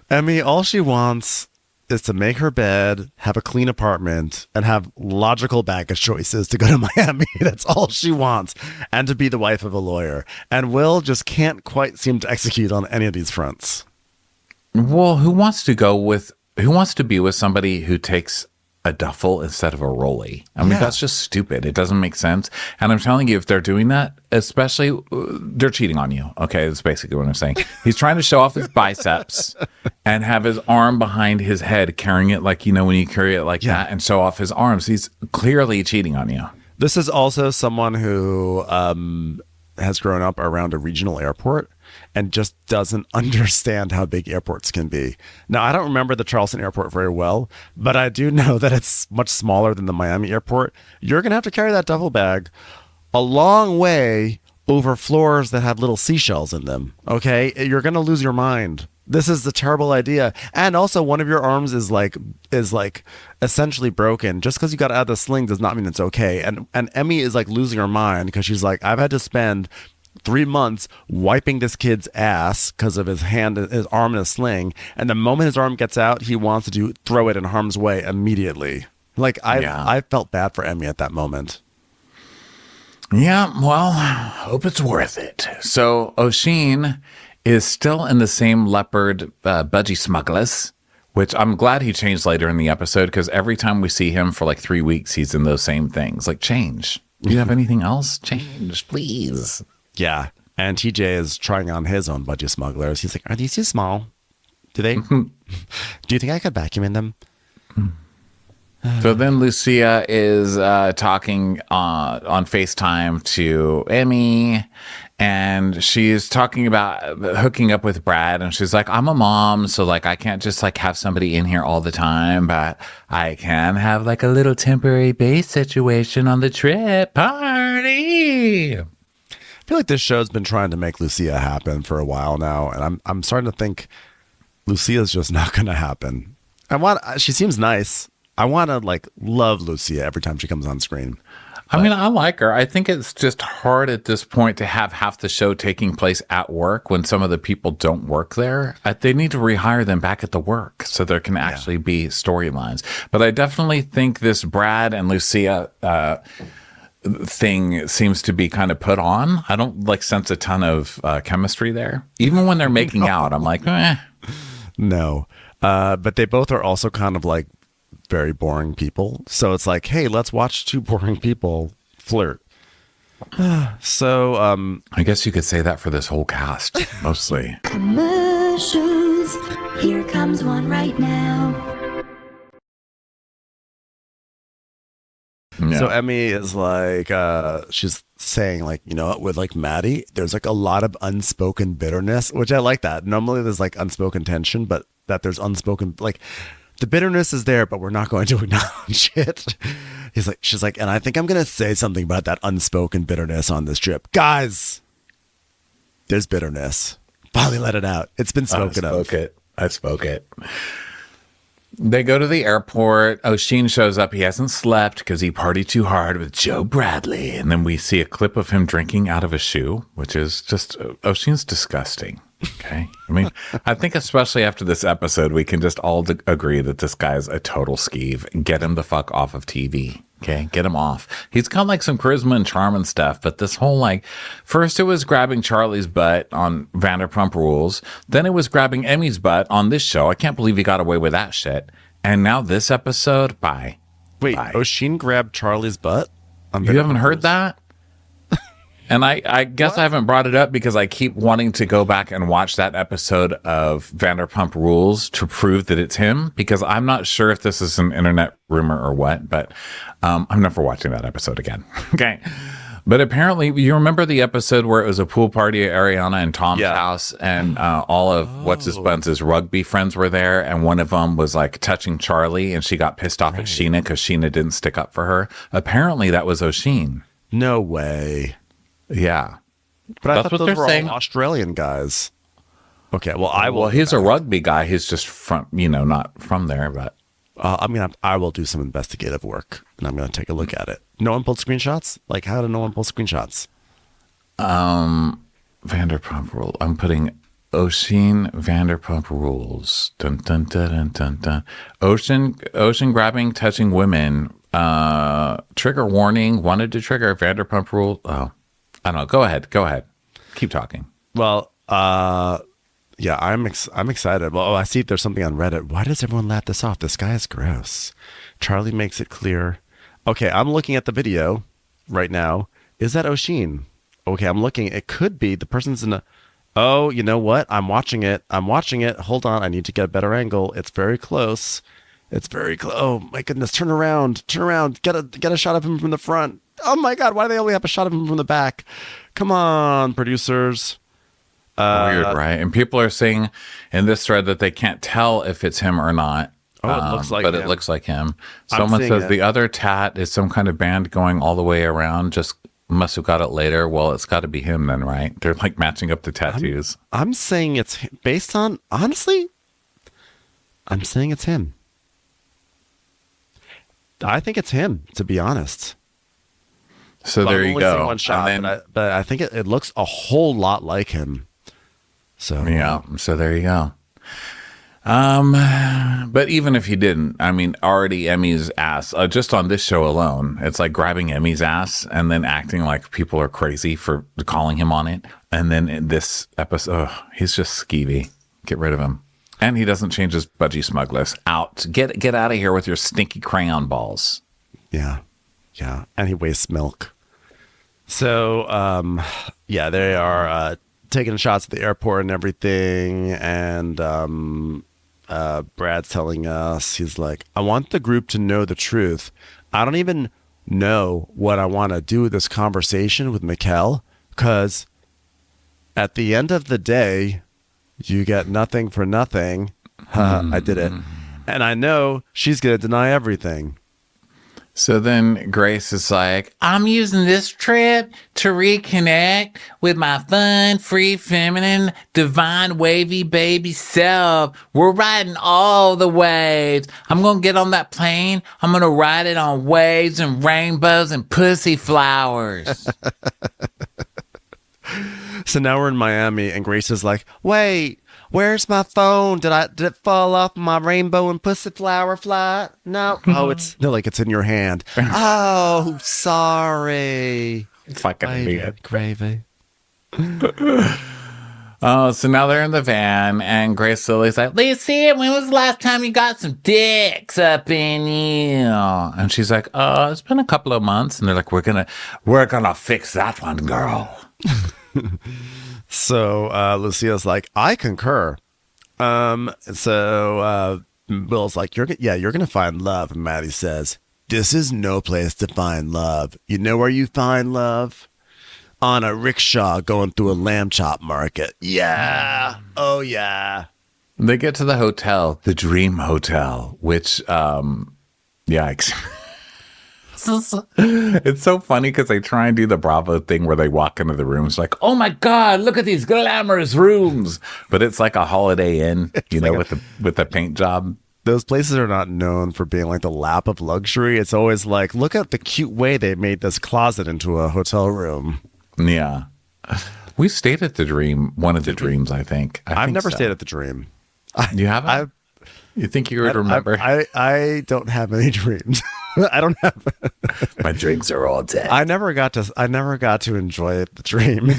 Emmy, all she wants is to make her bed, have a clean apartment, and have logical baggage choices to go to Miami. That's all she wants. And to be the wife of a lawyer. And Will just can't quite seem to execute on any of these fronts. Well, who wants to be with somebody who takes a duffel instead of a rolly? I mean, that's just stupid. It doesn't make sense. And I'm telling you, if they're doing that, especially, they're cheating on you. Okay, that's basically what I'm saying. He's trying to show off his biceps and have his arm behind his head, carrying it like, you know, when you carry it like that and show off his arms. He's clearly cheating on you. This is also someone who has grown up around a regional airport and just doesn't understand how big airports can be. Now, I don't remember the Charleston airport very well, but I do know that it's much smaller than the Miami airport. You're going to have to carry that duffel bag a long way over floors that have little seashells in them, okay? You're going to lose your mind. This is a terrible idea. And also, one of your arms is like essentially broken. Just because you got out of the sling does not mean it's okay. And Emmy is like losing her mind because she's like, I've had to spend 3 months wiping this kid's ass because of his arm in a sling, and the moment his arm gets out, he wants to throw it in harm's way immediately. Like I felt bad for Emmy at that moment. Yeah, well, hope it's worth it. So Oishin is still in the same leopard budgie smugglers, which I'm glad he changed later in the episode, because every time we see him for like 3 weeks, he's in those same things. Like, change. Do you have anything else? Change, please. Yeah. And TJ is trying on his own budgie smugglers. He's like, are these too small? Do you think I could vacuum in them? So then Lucia is talking on FaceTime to Emmy, and she's talking about hooking up with Brad, and she's like, I'm a mom, so like I can't just like have somebody in here all the time, but I can have like a little temporary base situation on the trip party. I feel like this show's been trying to make Lucia happen for a while now, and I'm starting to think Lucia's just not going to happen. She seems nice. I want to like love Lucia every time she comes on screen. I mean, I like her. I think it's just hard at this point to have half the show taking place at work when some of the people don't work there. They need to rehire them back at the work so there can actually be storylines. But I definitely think this Brad and Lucia thing seems to be kind of put on. I don't like sense a ton of chemistry there. Even when they're making out, I'm like, eh. No. But they both are also kind of like very boring people. So it's like, hey, let's watch two boring people flirt. So I guess you could say that for this whole cast, mostly. Commercials. Here comes one right now. Yeah. So Emmy is like, she's saying like, you know, with like Maddi, there's like a lot of unspoken bitterness, which I like that. Normally there's like unspoken tension, but that there's unspoken, like the bitterness is there, but we're not going to acknowledge it. She's like, and I think I'm going to say something about that unspoken bitterness on this trip. Guys, there's bitterness. Finally let it out. It's been spoken of. I spoke it. They go to the airport. Oishin shows up. He hasn't slept because he partied too hard with Joe Bradley. And then we see a clip of him drinking out of a shoe, which is just, Oshin's disgusting. Okay. I mean, I think especially after this episode, we can just all agree that this guy's a total skeeve. Get him the fuck off of TV. Okay. Get him off. He's got like some charisma and charm and stuff, but this whole like, first it was grabbing Charlie's butt on Vanderpump Rules. Then it was grabbing Emmy's butt on this show. I can't believe he got away with that shit. And now this episode, bye. Wait, bye. Oishin grabbed Charlie's butt? You haven't heard that? And I guess I haven't brought it up because I keep wanting to go back and watch that episode of Vanderpump Rules to prove that it's him, because I'm not sure if this is an internet rumor or what, but I'm never watching that episode again. Okay. But apparently, you remember the episode where it was a pool party at Ariana and Tom's house, and all of what's-his-buns' rugby friends were there, and one of them was like touching Charlie, and she got pissed off at Sheena because Sheena didn't stick up for her. Apparently, that was Oishin. No way. Yeah. But I That's thought what those they're were saying. all Australian guys. Okay, well, I will. Well, he's a rugby guy. He's just from, not from there, but. I will do some investigative work, and I'm going to take a look at it. No one pulled screenshots? Like, how did no one pull screenshots? Vanderpump Rules. I'm putting Oishin Vanderpump Rules. Dun, dun, dun, dun, dun, dun. Oishin grabbing, touching women. Trigger warning. Wanted to trigger Vanderpump Rule. Oh, I don't know. Go ahead. Keep talking. Well, yeah, I'm excited. Well, I see there's something on Reddit. Why does everyone laugh this off? This guy is gross. Charlie makes it clear. Okay, I'm looking at the video right now. Is that Oishin? Okay, I'm looking. It could be the person's in a... Oh, you know what? I'm watching it. Hold on. I need to get a better angle. It's very close. Oh, my goodness. Turn around. Get a shot of him from the front. Oh, my God. Why do they only have a shot of him from the back? Come on, producers. Weird, right? And people are saying in this thread that they can't tell if it's him or not. Oh, it looks like but him. It looks like him. Someone says the other tat is some kind of band going all the way around. Just must have got it later. Well, it's got to be him then, right? They're like matching up the tattoos. I'm saying it's based on, honestly, I'm saying it's him. I think it's him, to be honest. So Well, there I've you only seen go. one shot, And then, but I think it looks a whole lot like him. So yeah, so there you go. But even if he didn't, I mean, already Emmy's ass, just on this show alone, it's like grabbing Emmy's ass and then acting like people are crazy for calling him on it. And then in this episode, he's just skeevy. Get rid of him. And he doesn't change his budgie smugglers. Out. Get out of here with your stinky crayon balls. Yeah. And he wastes milk. So, they are taking shots at the airport and everything. And Brad's telling us, he's like, I want the group to know the truth. I don't even know what I want to do with this conversation with Mikkel, because at the end of the day, you get nothing for nothing. I did it. And I know she's going to deny everything. So then Grace is like, I'm using this trip to reconnect with my fun, free, feminine, divine, wavy baby self. We're riding all the waves. I'm going to get on that plane. I'm going to ride it on waves and rainbows and pussy flowers. So now we're in Miami, and Grace is like, wait, where's my phone? Did it fall off my rainbow and pussy flower flight? No. Oh, it's in your hand. Oh, sorry. Fucking idiot. Gravy. Oh, so now they're in the van, and Grace Lily's like, Lucy, when was the last time you got some dicks up in you? And she's like, it's been a couple of months. And they're like, we're gonna fix that one, girl. So Lucia's like, I concur. So Bill's like, you're gonna find love. And Maddi says, this is no place to find love. You know where you find love? On a rickshaw going through a lamb chop market. Yeah. Oh yeah. They get to the hotel, the Dream Hotel, which yikes. It's so funny because they try and do the Bravo thing where they walk into the rooms like, oh my God, look at these glamorous rooms. But it's like a Holiday Inn, with the paint job. Those places are not known for being like the lap of luxury. It's always like, look at the cute way they made this closet into a hotel room. Yeah. We stayed at the Dream, one of the Dreams, I think. I've never stayed at the Dream. You haven't? You think you would remember? I don't have any dreams. I don't have. My dreams are all dead. I never got to enjoy the Dream.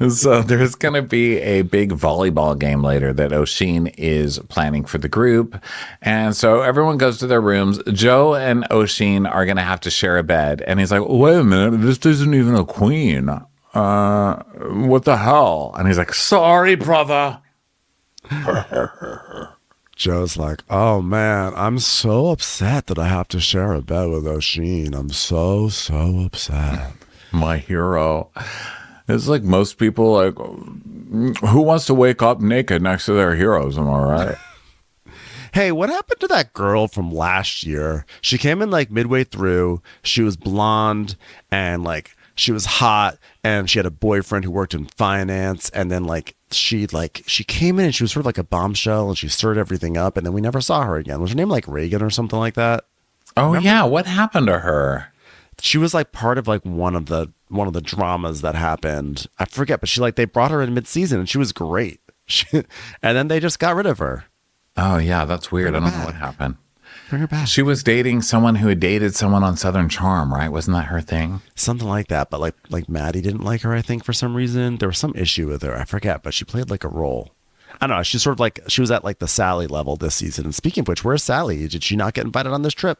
So there's going to be a big volleyball game later that Oishin is planning for the group. And so everyone goes to their rooms. Joe and Oishin are going to have to share a bed. And he's like, wait a minute, this isn't even a queen. What the hell? And he's like, sorry, brother. Joe's like, oh man, I'm so upset that I have to share a bed with Oishin. I'm so upset. My hero. It's like most people, like, who wants to wake up naked next to their heroes? Am I right? Hey, what happened to that girl from last year? She came in like midway through. She was blonde and like she was hot, and she had a boyfriend who worked in finance. And then she came in and she was sort of like a bombshell, and she stirred everything up. And then we never saw her again. Was her name like Reagan or something like that? Oh, remember? Yeah. What happened to her? She was like part of like one of the dramas that happened. I forget, but they brought her in mid-season and she was great. And then they just got rid of her. Oh yeah, that's weird. I don't know what happened. Bring her back. She was dating someone who had dated someone on Southern Charm, right? Wasn't that her thing? Something like that. But like Maddi didn't like her, I think, for some reason. There was some issue with her. I forget, but she played like a role. I don't know. She's sort of like, she was at like the Sally level this season. And speaking of which, where's Sally? Did she not get invited on this trip?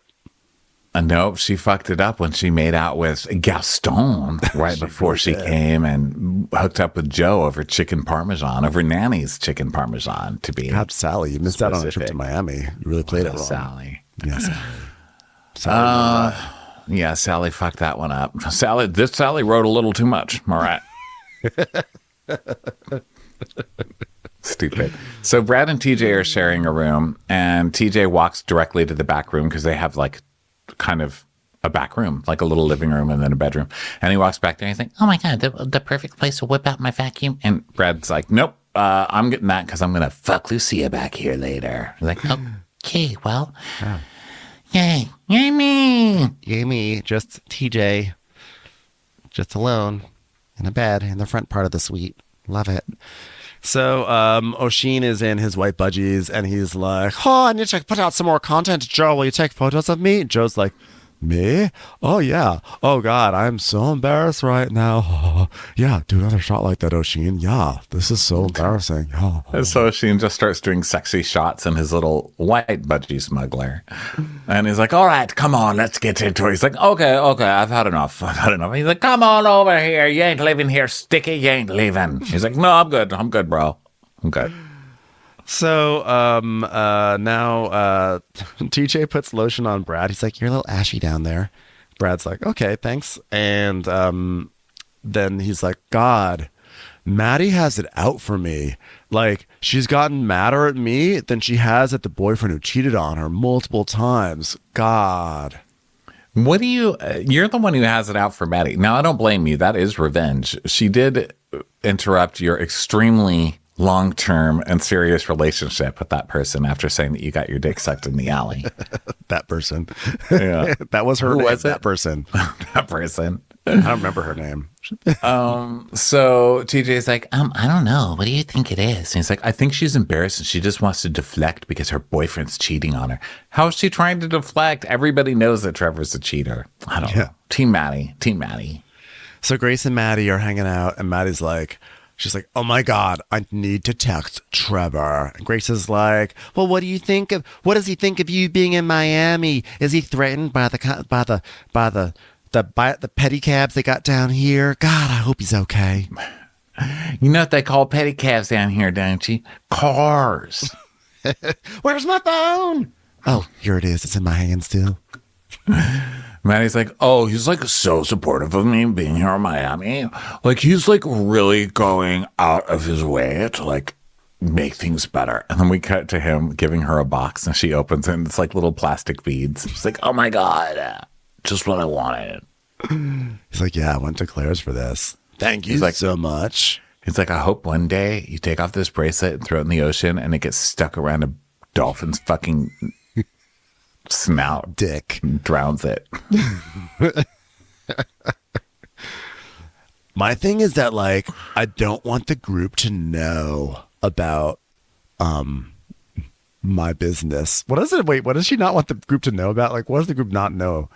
Nope, she fucked it up when she made out with Gaston right before she came and hooked up with Joe over chicken parmesan, over Nanny's chicken parmesan, to be God, Sally, you missed out on a trip to Miami. You really played it wrong. Sally. Yes. Sally. Yeah, Sally fucked that one up. Sally wrote a little too much. All right. Stupid. So Brad and TJ are sharing a room, and TJ walks directly to the back room because they have like kind of a back room, like a little living room and then a bedroom. And he walks back there and he's like, oh my God, the perfect place to whip out my vacuum. And Brad's like, nope, I'm getting that because I'm going to fuck Lucia back here later. He's like, okay, well, yay me. Yay me, just TJ. just alone in a bed in the front part of the suite. Love it. So Oishin is in his white budgies, and he's like, oh, I need to put out some more content. Joe, will you take photos of me? Joe's like, me? Oh, yeah. Oh, God, I'm so embarrassed right now. Yeah, do another shot like that, Oishin. Yeah, this is so embarrassing. And so Oishin just starts doing sexy shots in his little white budgie smuggler. And he's like, all right, come on, let's get into it. He's like, okay, I've had enough. He's like, come on over here. You ain't living here, Sticky. You ain't leaving. He's like, no, I'm good, bro. I'm good. So now TJ puts lotion on Brad. He's like, you're a little ashy down there. Brad's like, okay, thanks. And then he's like, God, Maddi has it out for me. Like, she's gotten madder at me than she has at the boyfriend who cheated on her multiple times. God. What do you... you're the one who has it out for Maddi. Now, I don't blame you. That is revenge. She did interrupt your extremely long-term and serious relationship with that person after saying that you got your dick sucked in the alley. That person. Yeah. That was her Who name. was it? That person. That person. I don't remember her name. So TJ's like, I don't know. What do you think it is? And he's like, I think she's embarrassed and she just wants to deflect because her boyfriend's cheating on her. How is she trying to deflect? Everybody knows that Trevor's a cheater. I don't know. Team Maddi. So Grace and Maddi are hanging out, and Maddie's like, she's like, oh my God, I need to text Trevor. And Grace is like, well, what does he think of you being in Miami? Is he threatened by the pedicabs they got down here? God, I hope he's okay. You know what they call pedicabs down here, don't you? Cars. Where's my phone? Oh, here it is. It's in my hand still. Maddie's like, oh, he's like so supportive of me being here in Miami. Like, he's like really going out of his way to like make things better. And then we cut to him giving her a box, and she opens it, and it's like little plastic beads. She's like, oh my God, just what I wanted. He's like, yeah, I went to Claire's for this. Thank you so much. He's like, I hope one day you take off this bracelet and throw it in the ocean and it gets stuck around a dolphin's fucking snout. Dick. And drowns it. My thing is that, like, I don't want the group to know about my business. What is it? Wait, what does she not want the group to know about? Like, what does the group not know?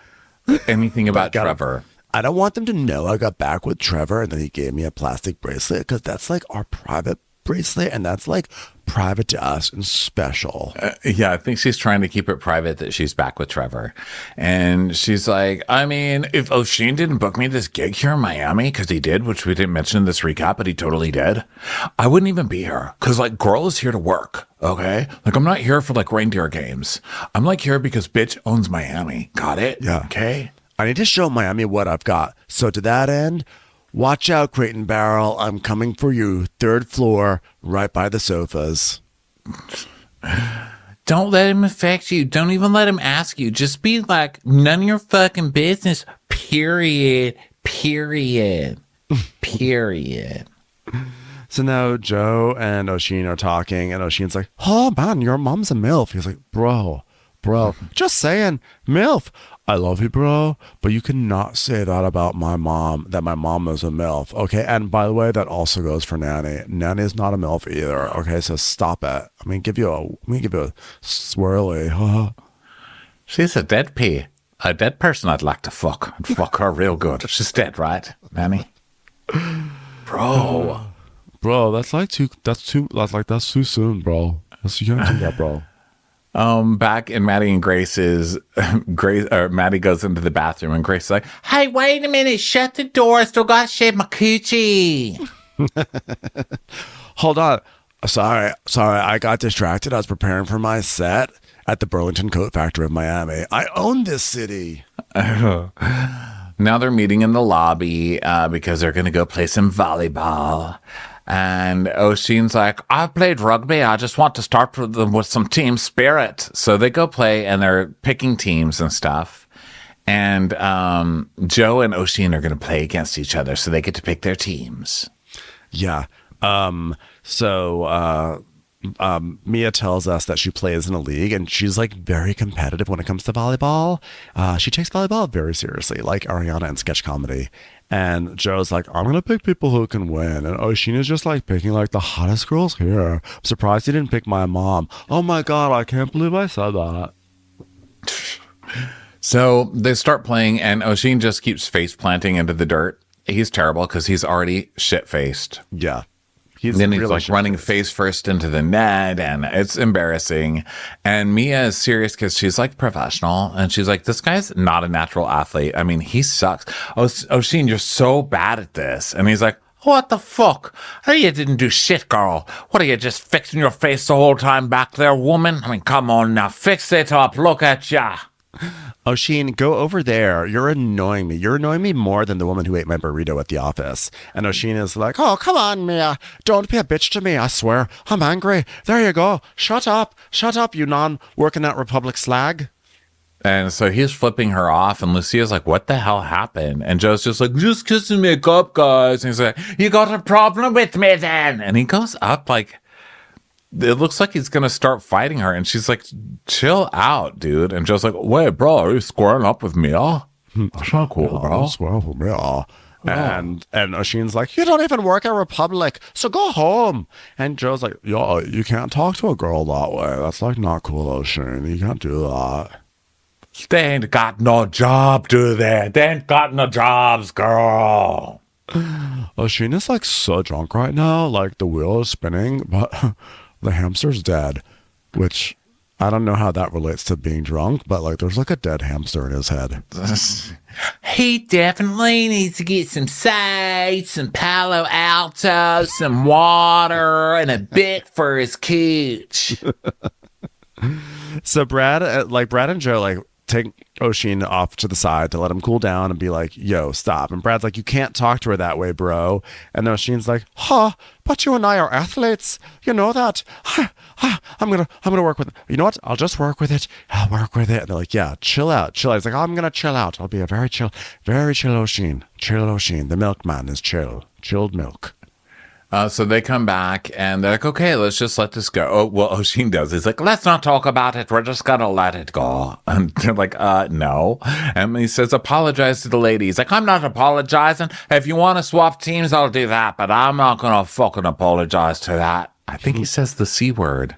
Anything about Trevor. I don't want them to know I got back with Trevor and then he gave me a plastic bracelet, because that's like our private bracelet, and that's like private to us and special. Yeah, I think she's trying to keep it private that she's back with Trevor. And she's like, I mean, if Oishin didn't book me this gig here in Miami, because he did, which we didn't mention in this recap, but he totally did, I wouldn't even be here. Because, like, girl is here to work, okay? Like, I'm not here for, like, reindeer games. I'm, like, here because bitch owns Miami. Got it? Yeah. Okay? I need to show Miami what I've got. So to that end, watch out, Crate and Barrel. I'm coming for you. 3rd floor, right by the sofas. Don't let him affect you. Don't even let him ask you. Just be like, none of your fucking business. Period. So now Joe and Oishin are talking, and Oshin's like, oh man, your mom's a MILF. He's like, bro, just saying, MILF. I love you, bro, but you cannot say that about my mom, that my mom is a MILF, okay? And by the way, that also goes for Nanny. Nanny is not a MILF either, okay? So stop it. I'm gonna give you a swirly. She's a dead pea. A dead person I'd like to fuck. I'd fuck her real good. She's dead, right, Nanny? Bro, that's too soon, bro. You can't do that, bro. Back in Maddi and Grace's, Maddi goes into the bathroom, and Grace is like, hey, wait a minute, shut the door, I still got to shave my coochie. Hold on. Sorry, I got distracted. I was preparing for my set at the Burlington Coat Factory of Miami. I own this city. Now they're meeting in the lobby because they're going to go play some volleyball. And Oishin's like, I've played rugby. I just want to start with some team spirit. So they go play, and they're picking teams and stuff. And Joe and Oishin are going to play against each other, so they get to pick their teams. Yeah. So Mia tells us that she plays in a league and she's like very competitive when it comes to volleyball. She takes volleyball very seriously, like Ariana in sketch comedy. And Joe's like, I'm going to pick people who can win. And Oishin is just like picking like the hottest girls here. I'm surprised he didn't pick my mom. Oh my God, I can't believe I said that. So they start playing and Oishin just keeps face planting into the dirt. He's terrible because he's already shit-faced. Yeah. Then he's like running face first into the net, and it's embarrassing. And Mia is serious because she's like professional, and she's like, this guy's not a natural athlete. I mean, he sucks. Oishin, you're so bad at this. And he's like, what the fuck? Oh, you didn't do shit, girl. What are you, just fixing your face the whole time back there, woman? I mean, come on now, fix it up. Look at ya. Oishin, go over there. You're annoying me. You're annoying me more than the woman who ate my burrito at the office. And Oishin is like, oh, come on, Mia. Don't be a bitch to me, I swear. I'm angry. There you go. Shut up. Shut up, you non-working at Republic slag. And so he's flipping her off, and Lucia's like, what the hell happened? And Joe's just like, just kissing me up, guys. And he's like, you got a problem with me then? And he goes up like... It looks like he's going to start fighting her. And she's like, chill out, dude. And Joe's like, wait, bro, are you squaring up with me? That's not cool, bro. Square up with me. And Oshin's like, you don't even work at Republic, so go home. And Joe's like, yo, you can't talk to a girl that way. That's like not cool, Oishin. You can't do that. They ain't got no job, do they? They ain't got no jobs, girl. Oishin is like so drunk right now. Like the wheel is spinning, but... the hamster's dead, which I don't know how that relates to being drunk, but like there's like a dead hamster in his head. He definitely needs to get some sage, some Palo Alto, some water, and a bit for his cooch. So Brad and Joe like take Oishin off to the side to let him cool down and be like, yo, stop. And Brad's like, you can't talk to her that way, bro. And Oshin's like, but you and I are athletes. You know that. I'm gonna work with it. You know what? I'll just work with it. I'll work with it. And they're like, yeah, chill out. He's like, I'm gonna chill out. I'll be a very chill Oishin. Chill Oishin. The milkman is chill. Chilled milk. So they come back and they're like, okay, let's just let this go. Oh, well, Oishin does. He's like, let's not talk about it. We're just going to let it go. And they're like, no. And he says, apologize to the lady. He's like, I'm not apologizing. If you want to swap teams, I'll do that. But I'm not going to fucking apologize to that. I think he says the C word.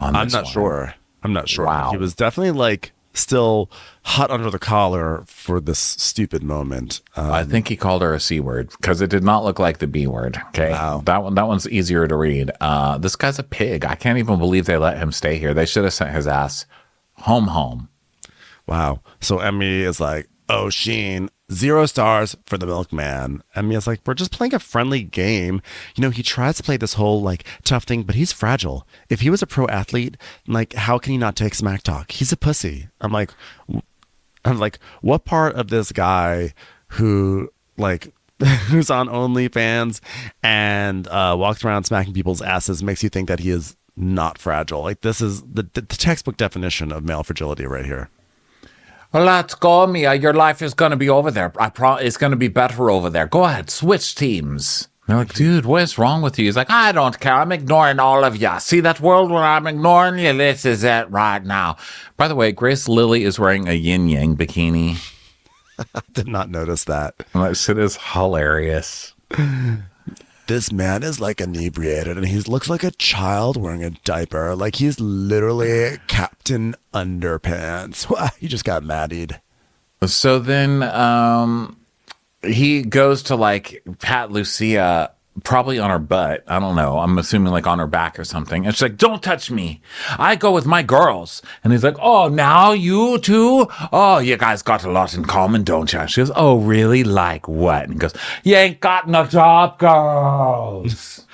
I'm not sure. Wow. He was definitely like still hot under the collar for this stupid moment. I think he called her a C word because it did not look like the B word. Okay. Wow. That one's easier to read. This guy's a pig. I can't even believe they let him stay here. They should have sent his ass home. Wow. So Emmy is like, Oishin, 0 stars for the milkman. Emmy is like, we're just playing a friendly game. You know, he tries to play this whole like tough thing, but he's fragile. If he was a pro athlete, like, how can he not take smack talk? He's a pussy. I'm like, what part of this guy who like who's on OnlyFans and walks around smacking people's asses makes you think that he is not fragile? Like, this is the textbook definition of male fragility right here. Well, let's go, Mia. Your life is going to be over there. It's going to be better over there. Go ahead, switch teams. They're like, dude, what is wrong with you? He's like, I don't care. I'm ignoring all of you. See that world where I'm ignoring you? This is it right now. By the way, Grace Lilly is wearing a yin-yang bikini. I did not notice that. That shit is hilarious. This man is like inebriated and he looks like a child wearing a diaper. Like he's literally Captain Underpants. He just got maddied. So then he goes to like pat Lucia probably on her butt. I don't know. I'm assuming like on her back or something. And she's like, don't touch me. I go with my girls. And he's like, oh, now you too? Oh, you guys got a lot in common, don't you? She goes, oh, really? Like what? And he goes, you ain't got no job, girls.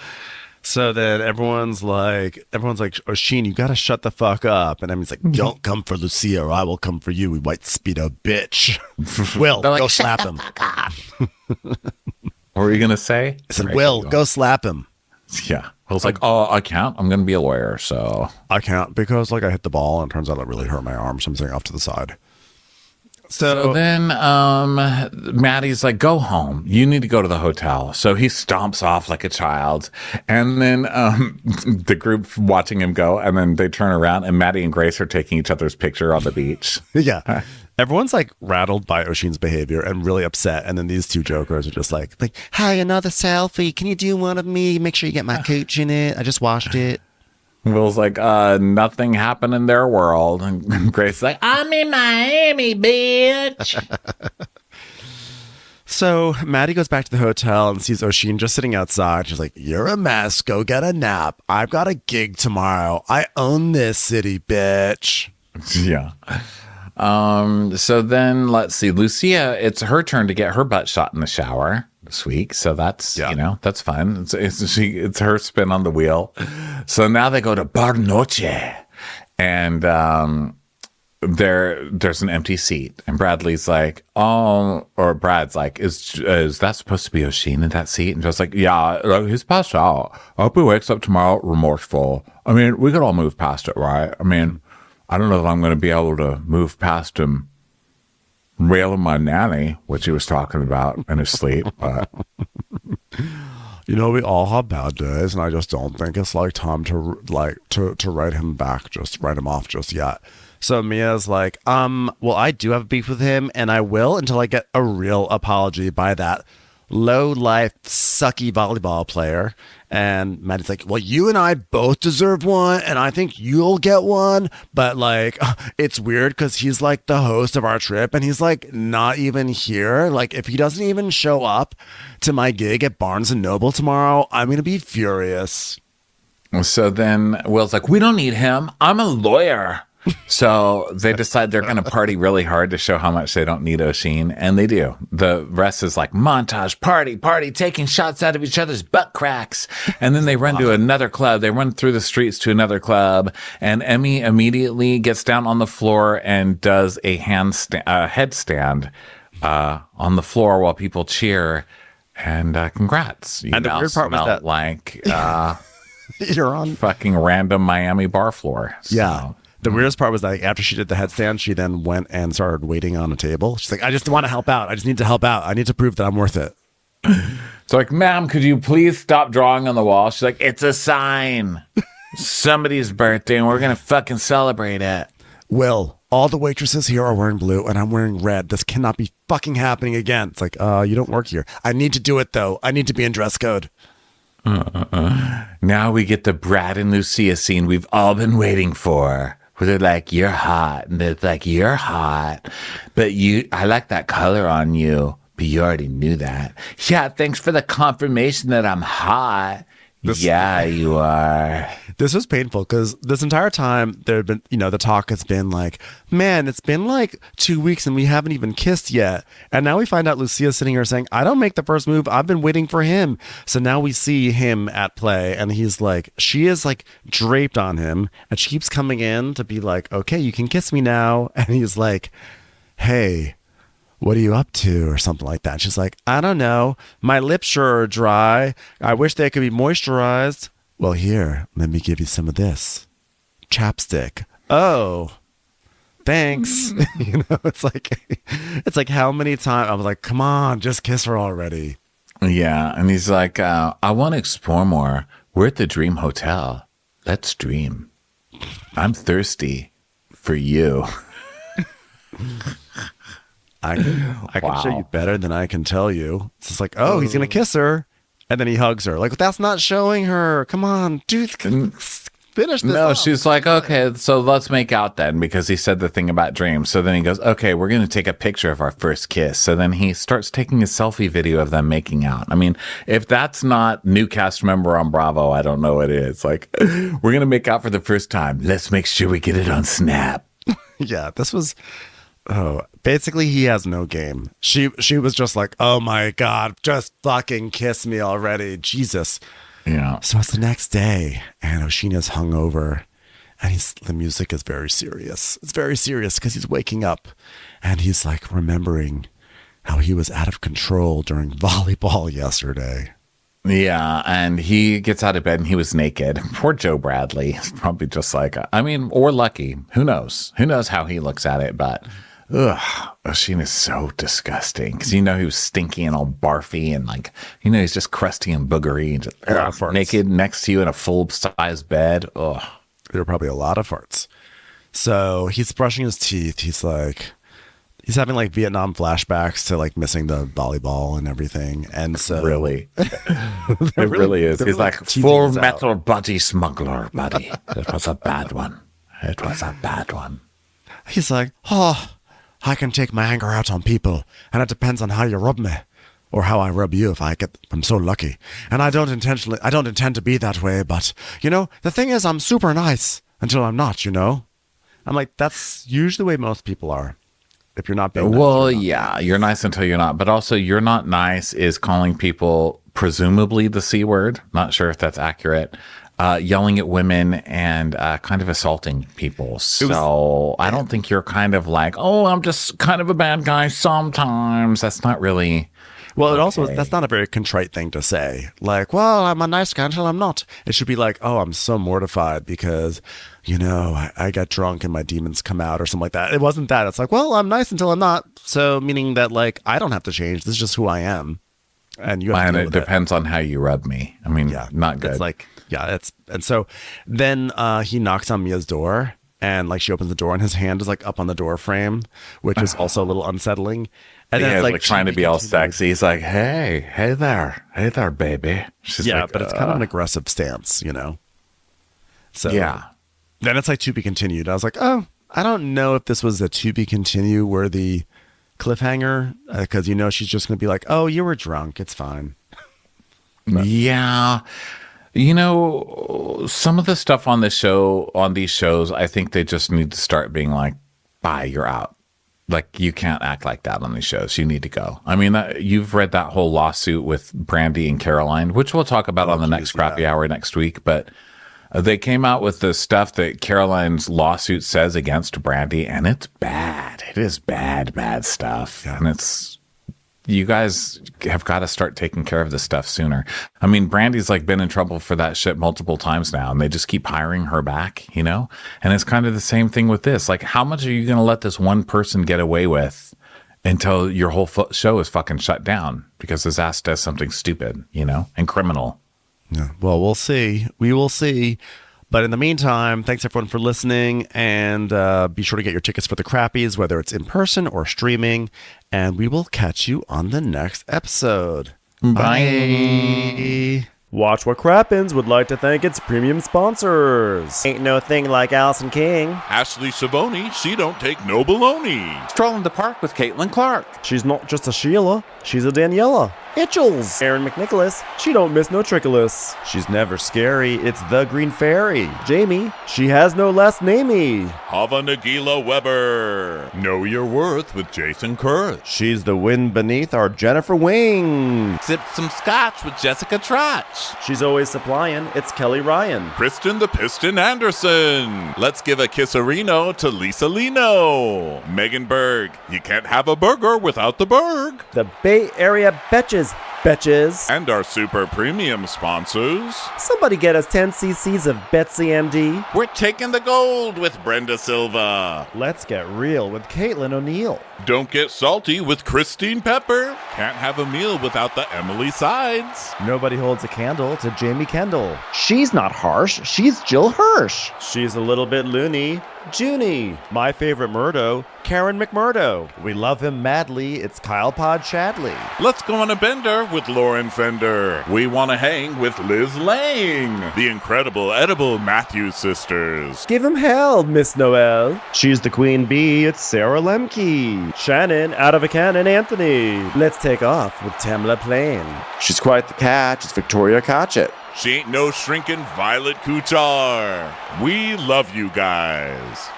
So then everyone's like, Oishin, you got to shut the fuck up. And Emmy's like, don't come for Lucia or I will come for you, we white speedo bitch. Will, like, go slap him. What were you going to say? I said, Will, go slap him. Yeah. I was like, oh, I can't. I'm going to be a lawyer, so. I can't because like I hit the ball and it turns out it really hurt my arm. So I'm sitting off to the side. So then Maddie's like, go home. You need to go to the hotel. So he stomps off like a child. And then the group watching him go, and then they turn around and Maddie and Grace are taking each other's picture on the beach. Yeah. Everyone's like rattled by Oishin's behavior and really upset. And then these two jokers are just like, hey, another selfie. Can you do one of me? Make sure you get my cooch in it. I just washed it. Will's like, nothing happened in their world. And Grace's like, I'm in Miami, bitch. So Maddi goes back to the hotel and sees Oishin just sitting outside. She's like, you're a mess. Go get a nap. I've got a gig tomorrow. I own this city, bitch. Yeah. So then let's see. Lucia, it's her turn to get her butt shot in the shower this week. So that's, that's fun. It's her spin on the wheel. So now they go to Bar Noche, and there's an empty seat, and Brad's like, is that supposed to be Oishin in that seat? And just like, yeah, he's passed out. I hope he wakes up tomorrow remorseful. I mean, we could all move past it, right? I mean, I don't know if I'm going to be able to move past him railing my nanny, which he was talking about in his sleep, but... We all have bad days, and I just don't think it's like time to write him back, just write him off just yet. So Mia's like, well, I do have beef with him, and I will until I get a real apology by that low-life, sucky volleyball player. And Maddi's like, well, you and I both deserve one, and I think you'll get one. But, like, it's weird because he's, like, the host of our trip, and he's, like, not even here. Like, if he doesn't even show up to my gig at Barnes & Noble tomorrow, I'm going to be furious. So then Will's like, we don't need him. I'm a lawyer. So they decide they're going to party really hard to show how much they don't need Oishin, and they do. The rest is like montage, party, taking shots out of each other's butt cracks. And then they run to another club. They run through the streets to another club, and Emmy immediately gets down on the floor and does a headstand on the floor while people cheer. And congrats. You and the weird part was that, like you're on fucking random Miami bar floor. So. Yeah. The weirdest part was like after she did the headstand, she then went and started waiting on a table. She's like, I just want to help out. I just need to help out. I need to prove that I'm worth it. So like, ma'am, could you please stop drawing on the wall? She's like, it's a sign. Somebody's birthday and we're going to fucking celebrate it. Will, all the waitresses here are wearing blue and I'm wearing red. This cannot be fucking happening again. It's like, you don't work here. I need to do it though. I need to be in dress code. Now we get the Brad and Lucia scene we've all been waiting for. Where they're like, you're hot. And they're like, you're hot. But I like that color on you. But you already knew that. Yeah, thanks for the confirmation that I'm hot. Yeah, you are. This was painful because this entire time there had been, the talk has been like, man, it's been like 2 weeks and we haven't even kissed yet. And now we find out Lucia sitting here saying, I don't make the first move. I've been waiting for him. So now we see him at play and he's like, she is like draped on him and she keeps coming in to be like, okay, you can kiss me now. And he's like, hey, what are you up to? Or something like that. She's like, I don't know. My lips sure are dry. I wish they could be moisturized. Well, here, let me give you some of this. Chapstick. Oh, thanks. It's like how many times I was like, come on, just kiss her already. Yeah. And he's like, I want to explore more. We're at the Dream Hotel. Let's dream. I'm thirsty for you. I can show you better than I can tell you. It's just like, oh, he's going to kiss her. And then he hugs her. Like, that's not showing her. Come on, dude. Finish this No, up. she's like, okay, so let's make out then, because he said the thing about dreams. So then he goes, okay, we're going to take a picture of our first kiss. So then he starts taking a selfie video of them making out. I mean, if that's not new cast member on Bravo, I don't know what it is. Like, we're going to make out for the first time. Let's make sure we get it on Snap. Yeah, this was... Oh, basically he has no game. She was just like, oh my God, just fucking kiss me already. Jesus. Yeah. So it's the next day and Oishin is hungover and the music is very serious. It's very serious because he's waking up and he's like remembering how he was out of control during volleyball yesterday. Yeah, and he gets out of bed and he was naked. Poor Joe Bradley. It's probably just like, or lucky. Who knows? Who knows how he looks at it, but... Ugh. Oishin is so disgusting because he was stinky and all barfy and like he's just crusty and boogery and just naked next to you in a full-size bed. Ugh. There are probably a lot of farts. So he's brushing his teeth. He's having like Vietnam flashbacks to like missing the volleyball and everything. And so really, it really is. He's like full metal body smuggler, buddy. It was a bad one. It was a bad one. He's like, oh, I can take my anger out on people, and it depends on how you rub me, or how I rub you. I'm so lucky, and I don't intend to be that way. But the thing is, I'm super nice until I'm not. I'm like, that's usually the way most people are. If you're not being nice, well, yeah, you're nice until you're not. But also, you're not nice is calling people presumably the C word. Not sure if that's accurate. Yelling at women and kind of assaulting people. So I don't think you're kind of like, oh, I'm just kind of a bad guy sometimes. That's not really. Well, it also, that's not a very contrite thing to say. Like, well, I'm a nice guy until I'm not. It should be like, oh, I'm so mortified because, I got drunk and my demons come out or something like that. It wasn't that. It's like, well, I'm nice until I'm not. So meaning that like, I don't have to change. This is just who I am. And you have to deal with depends on how you rub me. I mean, not good. It's like, and so then he knocks on Mia's door and like she opens the door and his hand is like up on the door frame, which is also a little unsettling. And then it's like trying to be all sexy. He's like, hey there, baby. She's like, but it's kind of an aggressive stance, So yeah. Then it's like to be continued. I was like, oh, I don't know if this was a to be continue worthy cliffhanger because she's just going to be like, oh, you were drunk. It's fine. Yeah. Some of the stuff on these shows, I think they just need to start being like, bye, you're out. Like, you can't act like that on these shows. You need to go. I mean, you've read that whole lawsuit with Brandy and Caroline, which we'll talk about on the next Crappy Hour next week. But they came out with the stuff that Caroline's lawsuit says against Brandy, and it's bad. It is bad stuff. Yeah. And you guys have got to start taking care of this stuff sooner. I mean, Brandy's like been in trouble for that shit multiple times now, and they just keep hiring her back, And it's kind of the same thing with this. Like, how much are you going to let this one person get away with until your whole show is fucking shut down because his ass does something stupid, and criminal? Yeah. Well, we'll see. We will see. But in the meantime, thanks everyone for listening, and be sure to get your tickets for the Crappies, whether it's in person or streaming, and we will catch you on the next episode. Bye. Watch What Crappens would like to thank its premium sponsors. Ain't no thing like Allison King. Ashley Savoni, she don't take no baloney. Strolling the park with Caitlin Clark. She's not just a Sheila, she's a Daniela. Itchels. Aaron McNicholas, she don't miss no trickolas. She's never scary, it's the Green Fairy. Jamie, she has no last namey. Hava Nagila Weber. Know Your Worth with Jason Kurth. She's the wind beneath our Jennifer Wing. Sip some scotch with Jessica Trotch. She's always supplying, it's Kelly Ryan. Kristen the Piston Anderson. Let's give a kisserino to Lisa Lino. Megan Berg, you can't have a burger without the Berg. The Bay Area Betches. And our super premium sponsors. Somebody get us 10 cc's of Betsy MD. We're taking the gold with Brenda Silva. Let's get real with Caitlin O'Neill. Don't get salty with Christine Pepper. Can't have a meal without the Emily Sides. Nobody holds a candle to Jamie Kendall. She's not harsh, she's Jill Hirsch. She's a little bit loony. Junie. My favorite Murdo, Karen McMurdo. We love him madly, it's Kyle Pod Shadley. Let's go on a bender with Lauren Fender. We want to hang with Liz Lang. The incredible edible Matthews sisters. Give him hell, Miss Noel. She's the queen bee, it's Sarah Lemke. Shannon, out of a cannon, Anthony. Let's take off with Tamla Plain. She's quite the catch, it's Victoria Cotchett. She ain't no shrinking Violet Kuchar. We love you guys.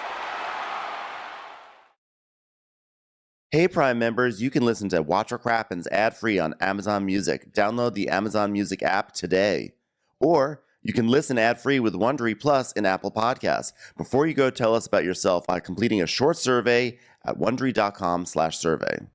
Hey Prime members, you can listen to Watch What Crappens ad-free on Amazon Music. Download the Amazon Music app today. Or you can listen ad-free with Wondery Plus in Apple Podcasts. Before you go, tell us about yourself by completing a short survey at Wondery.com/survey.